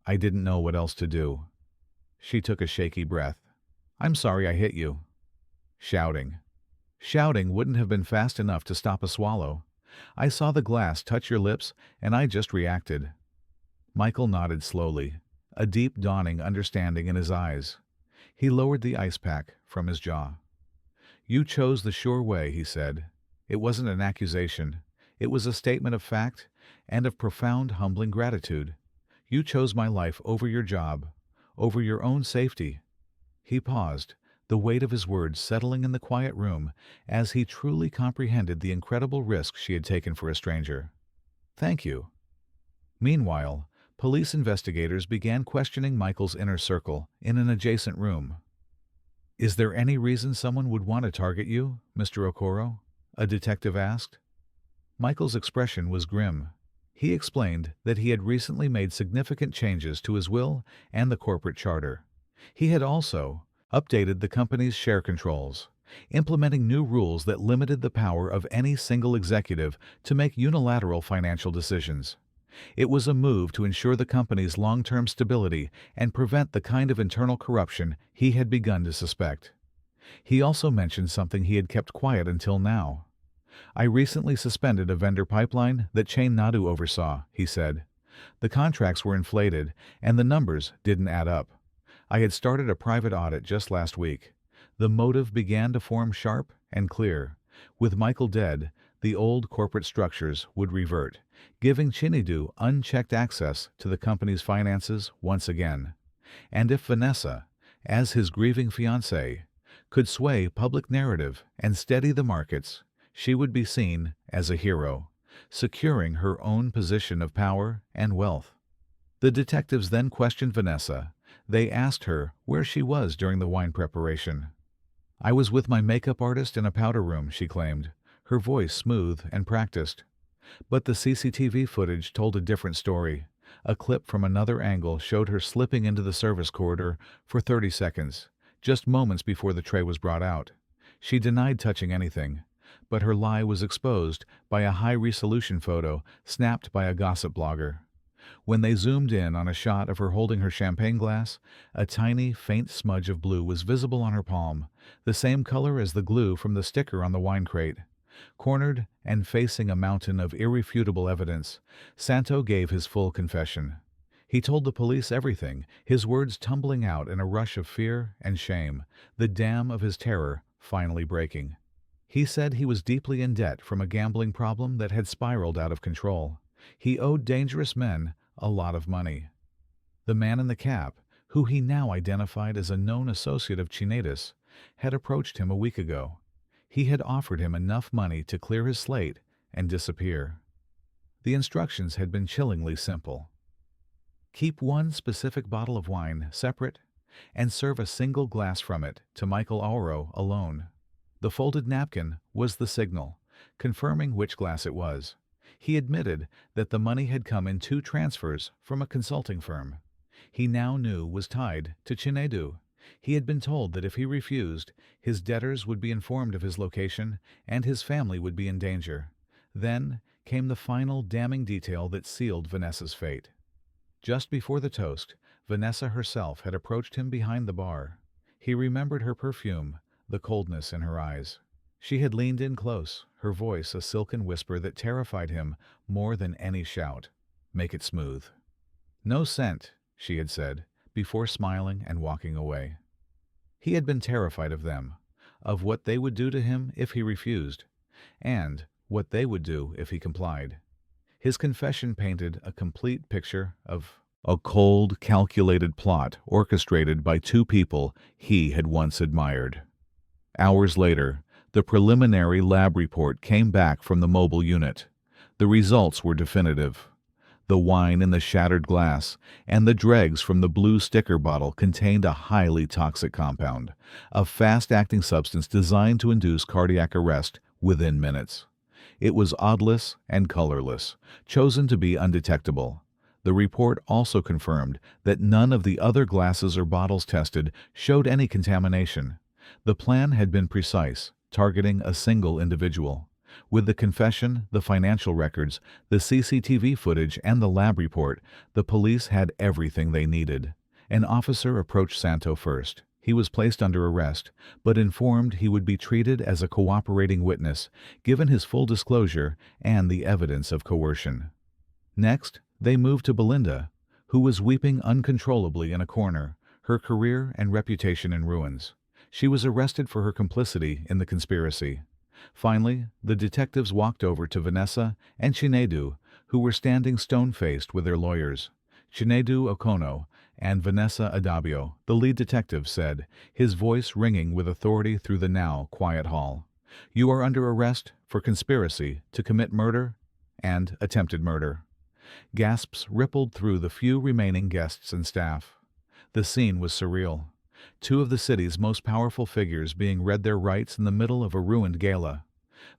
"I didn't know what else to do." She took a shaky breath. "I'm sorry I hit you." Shouting. Shouting wouldn't have been fast enough to stop a swallow. "I saw the glass touch your lips, and I just reacted." Michael nodded slowly, a deep dawning understanding in his eyes. He lowered the ice pack from his jaw. "You chose the sure way," he said. "It wasn't an accusation. It was a statement of fact and of profound, humbling gratitude. You chose my life over your job, over your own safety." He paused, the weight of his words settling in the quiet room as he truly comprehended the incredible risk she had taken for a stranger. "Thank you." Meanwhile, police investigators began questioning Michael's inner circle in an adjacent room. "Is there any reason someone would want to target you, Mr. Okoro?" a detective asked. Michael's expression was grim. He explained that he had recently made significant changes to his will and the corporate charter. He had also updated the company's share controls, implementing new rules that limited the power of any single executive to make unilateral financial decisions. It was a move to ensure the company's long-term stability and prevent the kind of internal corruption he had begun to suspect. He also mentioned something he had kept quiet until now. "I recently suspended a vendor pipeline that Chain Nadu oversaw," he said. "The contracts were inflated, and the numbers didn't add up. I had started a private audit just last week. The motive began to form sharp and clear. With Michael dead, the old corporate structures would revert, giving Chinidu unchecked access to the company's finances once again. And if Vanessa, as his grieving fiancée, could sway public narrative and steady the markets, she would be seen as a hero, securing her own position of power and wealth." The detectives then questioned Vanessa. They asked her where she was during the wine preparation. "I was with my makeup artist in a powder room," she claimed, her voice smooth and practiced. But the CCTV footage told a different story. A clip from another angle showed her slipping into the service corridor for 30 seconds, just moments before the tray was brought out. She denied touching anything, but her lie was exposed by a high-resolution photo snapped by a gossip blogger. When they zoomed in on a shot of her holding her champagne glass, a tiny, faint smudge of blue was visible on her palm, the same color as the glue from the sticker on the wine crate. Cornered and facing a mountain of irrefutable evidence, Santo gave his full confession. He told the police everything, his words tumbling out in a rush of fear and shame, the dam of his terror finally breaking. He said he was deeply in debt from a gambling problem that had spiraled out of control. He owed dangerous men a lot of money. The man in the cap, who he now identified as a known associate of Chinidis, had approached him a week ago. He had offered him enough money to clear his slate and disappear. The instructions had been chillingly simple. Keep one specific bottle of wine separate and serve a single glass from it to Michael Aoro alone. The folded napkin was the signal, confirming which glass it was. He admitted that the money had come in 2 transfers from a consulting firm. He now knew was tied to Chinedu. He had been told that if he refused, his debtors would be informed of his location and his family would be in danger. Then came the final damning detail that sealed Vanessa's fate. Just before the toast, Vanessa herself had approached him behind the bar. He remembered her perfume, the coldness in her eyes. She had leaned in close, her voice a silken whisper that terrified him more than any shout. "Make it smooth." "No scent," she had said, before smiling and walking away. He had been terrified of them, of what they would do to him if he refused, and what they would do if he complied. His confession painted a complete picture of a cold, calculated plot orchestrated by 2 people he had once admired. Hours later, the preliminary lab report came back from the mobile unit. The results were definitive. The wine in the shattered glass and the dregs from the blue sticker bottle contained a highly toxic compound, a fast-acting substance designed to induce cardiac arrest within minutes. It was odorless and colorless, chosen to be undetectable. The report also confirmed that none of the other glasses or bottles tested showed any contamination. The plan had been precise, targeting a single individual. With the confession, the financial records, the CCTV footage, and the lab report, the police had everything they needed. An officer approached Santo first. He was placed under arrest, but informed he would be treated as a cooperating witness, given his full disclosure and the evidence of coercion. Next, they moved to Belinda, who was weeping uncontrollably in a corner, her career and reputation in ruins. She was arrested for her complicity in the conspiracy. Finally, the detectives walked over to Vanessa and Chinedu, who were standing stone-faced with their lawyers. Chinedu Okono and Vanessa Adabio, the lead detective, said, his voice ringing with authority through the now quiet hall. "You are under arrest for conspiracy to commit murder and attempted murder." Gasps rippled through the few remaining guests and staff. The scene was surreal. 2 of the city's most powerful figures being read their rights in the middle of a ruined gala.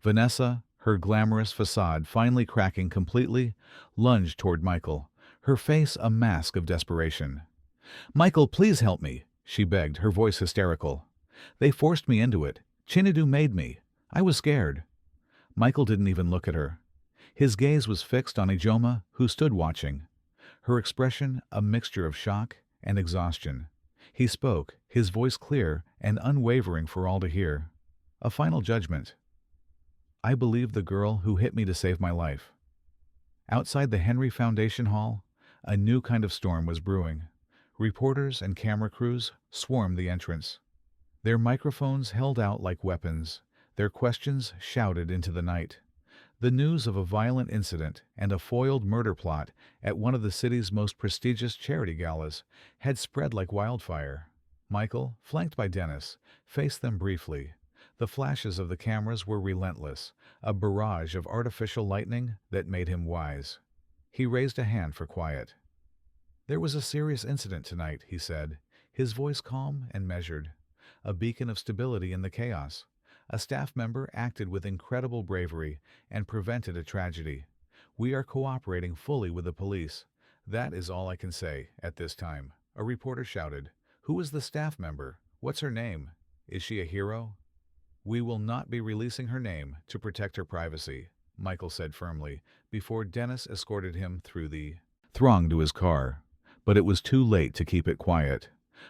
Vanessa, her glamorous facade finally cracking completely, lunged toward Michael, her face a mask of desperation. "Michael, please help me," she begged, her voice hysterical. "They forced me into it. Chinedu made me. I was scared." Michael didn't even look at her. His gaze was fixed on Ijeoma, who stood watching, her expression a mixture of shock and exhaustion. He spoke, his voice clear and unwavering for all to hear. A final judgment. "I believe the girl who hit me to save my life." Outside the Henry Foundation Hall, a new kind of storm was brewing. Reporters and camera crews swarmed the entrance. Their microphones held out like weapons, their questions shouted into the night. The news of a violent incident and a foiled murder plot at one of the city's most prestigious charity galas had spread like wildfire. Michael, flanked by Dennis, faced them briefly. The flashes of the cameras were relentless, a barrage of artificial lightning that made him wise. He raised a hand for quiet. "There was a serious incident tonight," he said, his voice calm and measured. A beacon of stability in the chaos. A staff member acted with incredible bravery and prevented a tragedy. "We are cooperating fully with the police. That is all I can say at this time." A reporter shouted, "Who is the staff member? What's her name? Is she a hero?" "We will not be releasing her name to protect her privacy," Michael said firmly, before Dennis escorted him through the throng to his car. But it was too late to keep it quiet.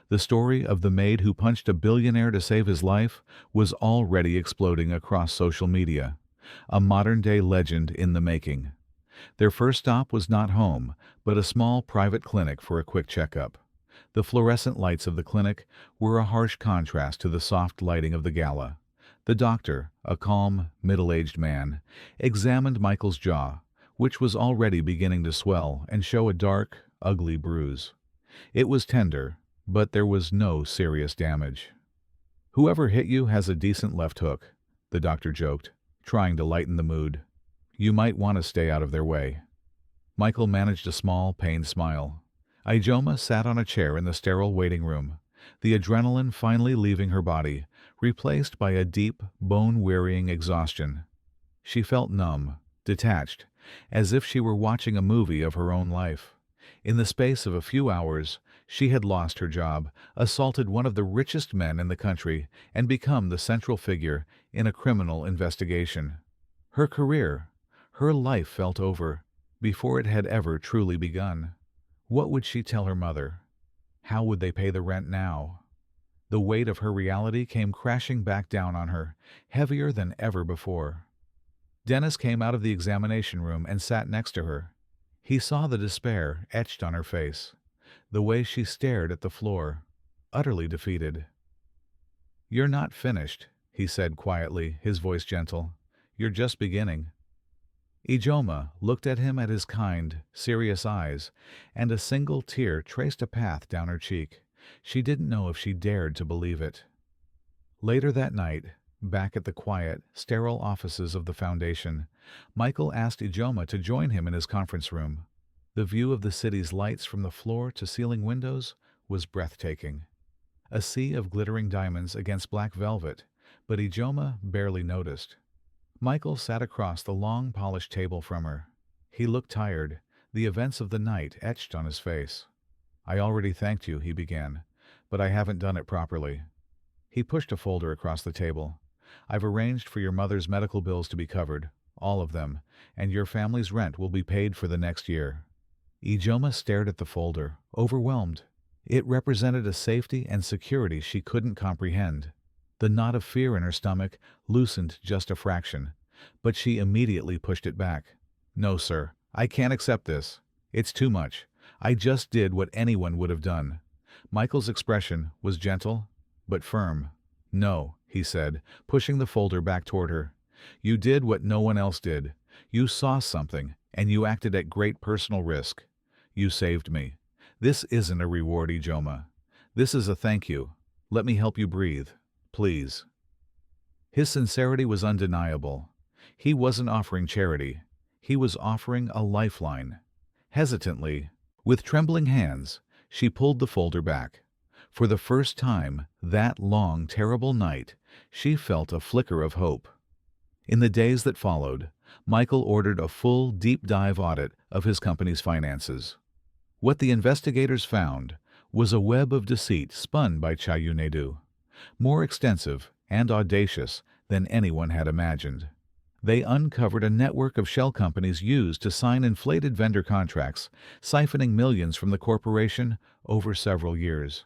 The story of the maid who punched a billionaire to save his life was already exploding across social media, a modern-day legend in the making. Their first stop was not home, but a small private clinic for a quick checkup. The fluorescent lights of the clinic were a harsh contrast to the soft lighting of the gala. The doctor, a calm, middle-aged man, examined Michael's jaw, which was already beginning to swell and show a dark, ugly bruise. It was tender, but there was no serious damage. "Whoever hit you has a decent left hook," the doctor joked, trying to lighten the mood. "You might want to stay out of their way." Michael managed a small, pained smile. Ijeoma sat on a chair in the sterile waiting room, the adrenaline finally leaving her body, replaced by a deep, bone-wearying exhaustion. She felt numb, detached, as if she were watching a movie of her own life. In the space of a few hours, she had lost her job, assaulted one of the richest men in the country, and become the central figure in a criminal investigation. Her career, her life felt over, before it had ever truly begun. What would she tell her mother? How would they pay the rent now? The weight of her reality came crashing back down on her, heavier than ever before. Dennis came out of the examination room and sat next to her. He saw the despair etched on her face, the way she stared at the floor, utterly defeated. "You're not finished," he said quietly, his voice gentle. "You're just beginning." Ijeoma looked at him at his kind, serious eyes, and a single tear traced a path down her cheek. She didn't know if she dared to believe it. Later that night, back at the quiet, sterile offices of the foundation, Michael asked Ijeoma to join him in his conference room. The view of the city's lights from the floor to ceiling windows was breathtaking. A sea of glittering diamonds against black velvet, but Ijeoma barely noticed. Michael sat across the long, polished table from her. He looked tired, the events of the night etched on his face. "I already thanked you," he began, "but I haven't done it properly." He pushed a folder across the table. "I've arranged for your mother's medical bills to be covered, all of them, and your family's rent will be paid for the next year." Ijeoma stared at the folder, overwhelmed. It represented a safety and security she couldn't comprehend. The knot of fear in her stomach loosened just a fraction, but she immediately pushed it back. "No, sir, I can't accept this. It's too much. I just did what anyone would have done." Michael's expression was gentle, but firm. "No," he said, pushing the folder back toward her. "You did what no one else did. You saw something, and you acted at great personal risk. You saved me. This isn't a reward, Ijeoma. This is a thank you. Let me help you breathe. Please." His sincerity was undeniable. He wasn't offering charity. He was offering a lifeline. Hesitantly, with trembling hands, she pulled the folder back. For the first time that long, terrible night, she felt a flicker of hope. In the days that followed, Michael ordered a full, deep-dive audit of his company's finances. What the investigators found was a web of deceit spun by Chayunedu, more extensive and audacious than anyone had imagined. They uncovered a network of shell companies used to sign inflated vendor contracts, siphoning millions from the corporation over several years.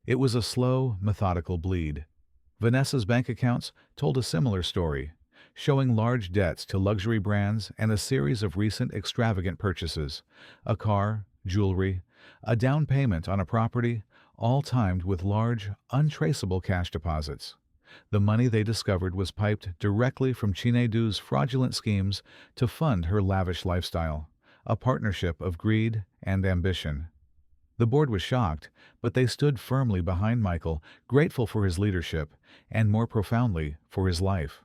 It was a slow, methodical bleed. Vanessa's bank accounts told a similar story, showing large debts to luxury brands and a series of recent extravagant purchases, a car, jewelry, a down payment on a property, all timed with large, untraceable cash deposits. The money they discovered was piped directly from Chinedu's fraudulent schemes to fund her lavish lifestyle, a partnership of greed and ambition. The board was shocked, but they stood firmly behind Michael, grateful for his leadership, and more profoundly, for his life.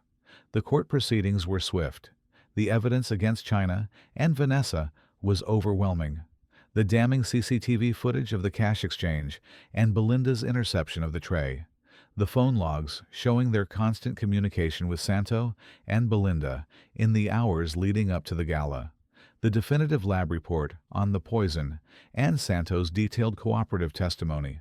The court proceedings were swift. The evidence against China and Vanessa was overwhelming. The damning CCTV footage of the cash exchange and Belinda's interception of the tray. The phone logs showing their constant communication with Santo and Belinda in the hours leading up to the gala. The definitive lab report on the poison and Santo's detailed cooperative testimony.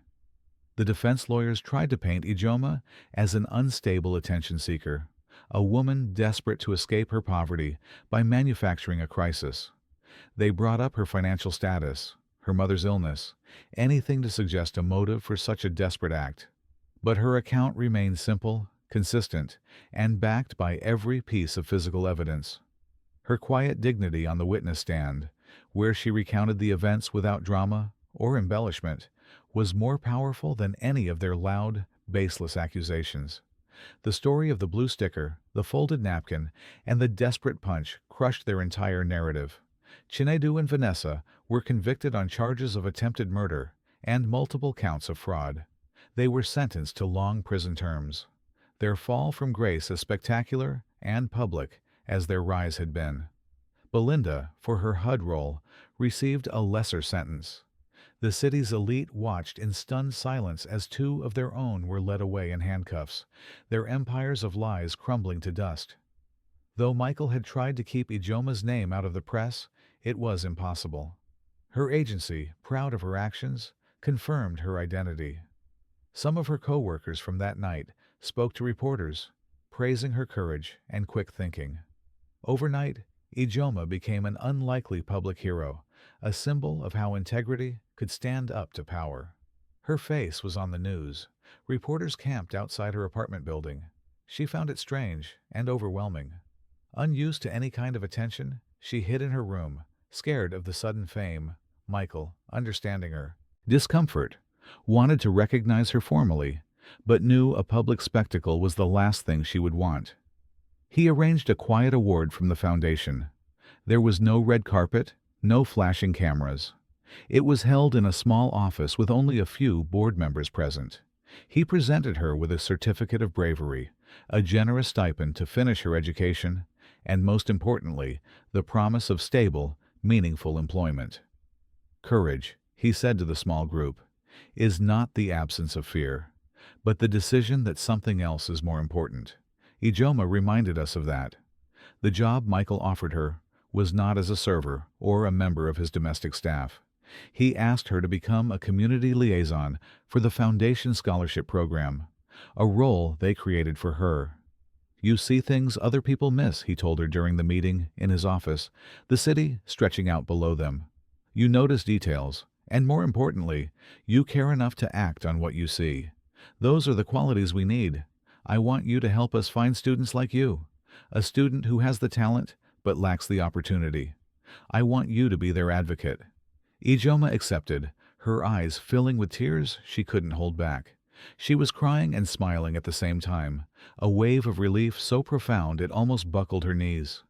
The defense lawyers tried to paint Ijeoma as an unstable attention seeker, a woman desperate to escape her poverty by manufacturing a crisis. They brought up her financial status, her mother's illness, anything to suggest a motive for such a desperate act. But her account remained simple, consistent, and backed by every piece of physical evidence. Her quiet dignity on the witness stand, where she recounted the events without drama or embellishment, was more powerful than any of their loud, baseless accusations. The story of the blue sticker, the folded napkin, and the desperate punch crushed their entire narrative. Chinedu and Vanessa were convicted on charges of attempted murder and multiple counts of fraud. They were sentenced to long prison terms. their fall from grace as spectacular and public as their rise had been. Belinda, for her HUD role, received a lesser sentence. The city's elite watched in stunned silence as two of their own were led away in handcuffs, their empires of lies crumbling to dust. Though Michael had tried to keep Ijeoma's name out of the press, it was impossible. Her agency, proud of her actions, confirmed her identity. Some of her co-workers from that night spoke to reporters, praising her courage and quick thinking. Overnight, Ijeoma became an unlikely public hero, a symbol of how integrity could stand up to power. Her face was on the news. Reporters camped outside her apartment building. She found it strange and overwhelming. Unused to any kind of attention, she hid in her room, scared of the sudden fame. Michael, understanding her discomfort, wanted to recognize her formally, but knew a public spectacle was the last thing she would want. He arranged a quiet award from the foundation. There was no red carpet, no flashing cameras. It was held in a small office with only a few board members present. He presented her with a certificate of bravery, a generous stipend to finish her education, and most importantly, the promise of stable, meaningful employment. Courage, he said to the small group, is not the absence of fear, but the decision that something else is more important. Ijeoma reminded us of that. The job Michael offered her was not as a server or a member of his domestic staff. He asked her to become a community liaison for the Foundation Scholarship Program, a role they created for her. You see things other people miss, he told her during the meeting in his office, the city stretching out below them. You notice details, and more importantly, you care enough to act on what you see. Those are the qualities we need. I want you to help us find students like you, a student who has the talent but lacks the opportunity. I want you to be their advocate. Ijeoma accepted, her eyes filling with tears she couldn't hold back. She was crying and smiling at the same time, a wave of relief so profound it almost buckled her knees.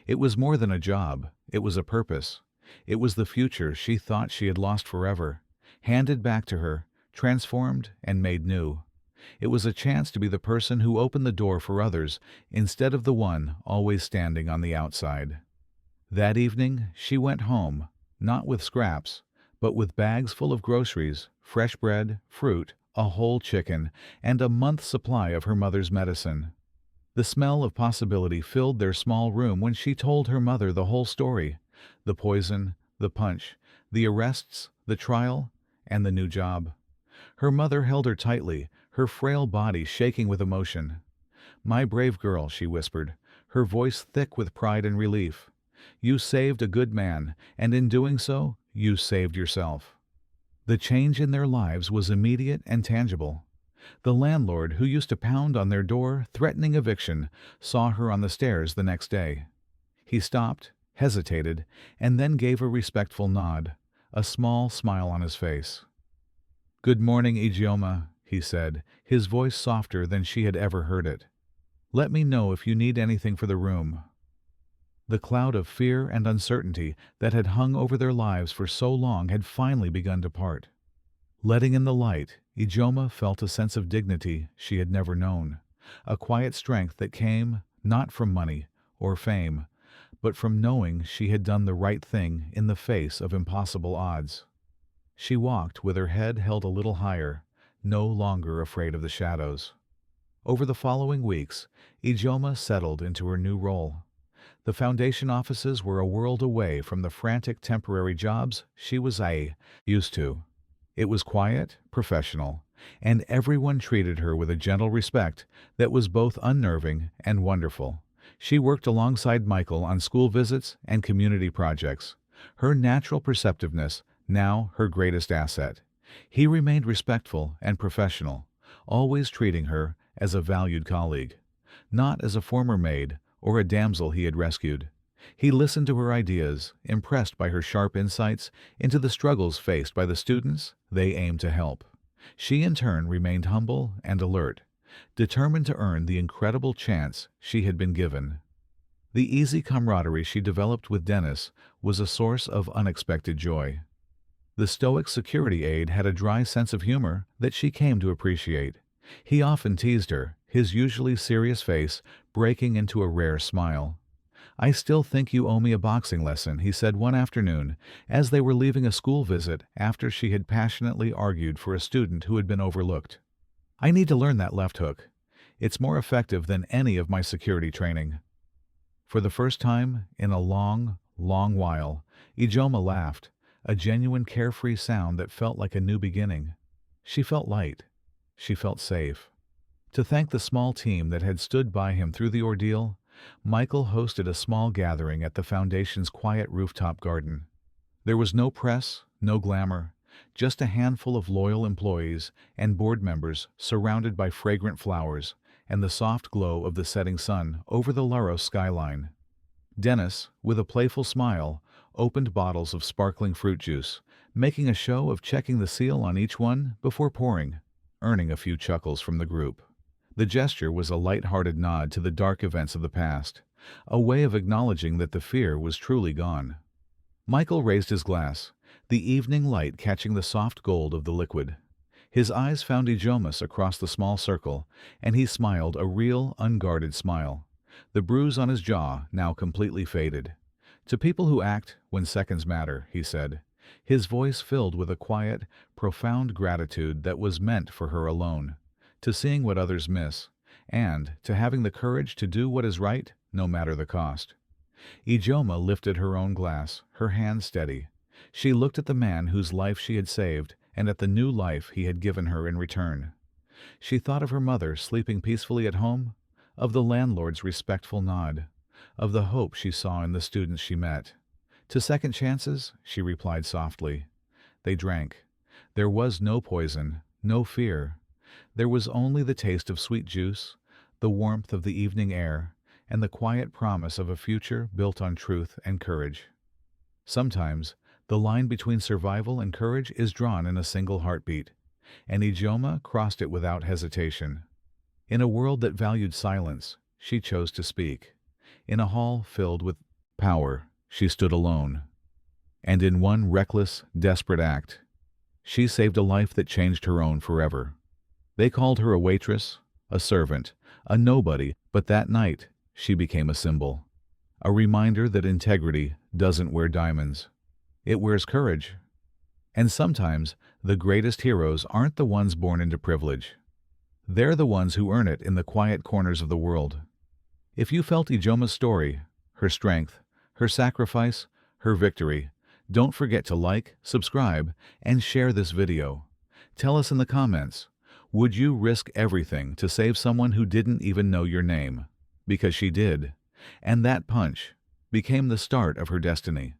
It was more than a job, it was a purpose. It was the future she thought she had lost forever, handed back to her, transformed and made new. It was a chance to be the person who opened the door for others instead of the one always standing on the outside. That evening she went home, not with scraps, but with bags full of groceries, fresh bread, fruit, a whole chicken, and a month's supply of her mother's medicine. The smell of possibility filled their small room when she told her mother the whole story: the poison, the punch, the arrests, the trial, and the new job. Her mother held her tightly, her frail body shaking with emotion. "My brave girl," she whispered, her voice thick with pride and relief. "You saved a good man, and in doing so, you saved yourself." The change in their lives was immediate and tangible. The landlord, who used to pound on their door, threatening eviction, saw her on the stairs the next day. He stopped, hesitated, and then gave a respectful nod, a small smile on his face. "Good morning, Ijeoma," he said, his voice softer than she had ever heard it. "Let me know if you need anything for the room." The cloud of fear and uncertainty that had hung over their lives for so long had finally begun to part. Letting in the light, Ijeoma felt a sense of dignity she had never known, a quiet strength that came not from money or fame, but from knowing she had done the right thing in the face of impossible odds. She walked with her head held a little higher, no longer afraid of the shadows. Over the following weeks, Ijeoma settled into her new role. The foundation offices were a world away from the frantic temporary jobs she was used to. It was quiet, professional, and everyone treated her with a gentle respect that was both unnerving and wonderful. She worked alongside Michael on school visits and community projects, her natural perceptiveness now her greatest asset. He remained respectful and professional, always treating her as a valued colleague, not as a former maid or a damsel he had rescued. He listened to her ideas, impressed by her sharp insights into the struggles faced by the students they aimed to help. She in turn remained humble and alert, determined to earn the incredible chance she had been given. The easy camaraderie she developed with Dennis was a source of unexpected joy. The stoic security aide had a dry sense of humor that she came to appreciate. He often teased her, his usually serious face breaking into a rare smile. "I still think you owe me a boxing lesson," he said one afternoon, as they were leaving a school visit after she had passionately argued for a student who had been overlooked. "I need to learn that left hook. It's more effective than any of my security training." For the first time in a long, long while, Ijeoma laughed, a genuine carefree sound that felt like a new beginning. She felt light. She felt safe. To thank the small team that had stood by him through the ordeal, Michael hosted a small gathering at the foundation's quiet rooftop garden. There was no press, no glamour, just a handful of loyal employees and board members surrounded by fragrant flowers and the soft glow of the setting sun over the Laros skyline. Dennis, with a playful smile, opened bottles of sparkling fruit juice, making a show of checking the seal on each one before pouring, earning a few chuckles from the group. The gesture was a light-hearted nod to the dark events of the past, a way of acknowledging that the fear was truly gone. Michael raised his glass, the evening light catching the soft gold of the liquid. His eyes found Ijeoma's across the small circle, and he smiled a real, unguarded smile, the bruise on his jaw now completely faded. "To people who act when seconds matter," he said, his voice filled with a quiet, profound gratitude that was meant for her alone, to seeing what others miss, and to having the courage to do what is right, no matter the cost. Ijeoma lifted her own glass, her hand steady. She looked at the man whose life she had saved and at the new life he had given her in return. She thought of her mother sleeping peacefully at home, of the landlord's respectful nod, of the hope she saw in the students she met. "To second chances," she replied softly. They drank. There was no poison, no fear. There was only the taste of sweet juice, the warmth of the evening air, and the quiet promise of a future built on truth and courage. Sometimes, the line between survival and courage is drawn in a single heartbeat, and Ijeoma crossed it without hesitation. In a world that valued silence, she chose to speak. In a hall filled with power, she stood alone. And in one reckless, desperate act, she saved a life that changed her own forever. They called her a waitress, a servant, a nobody, but that night she became a symbol. A reminder that integrity doesn't wear diamonds. It wears courage. And sometimes the greatest heroes aren't the ones born into privilege. They're the ones who earn it in the quiet corners of the world. If you felt Ijeoma's story, her strength, her sacrifice, her victory, don't forget to like, subscribe, and share this video. Tell us in the comments, would you risk everything to save someone who didn't even know your name? Because she did, and that punch became the start of her destiny.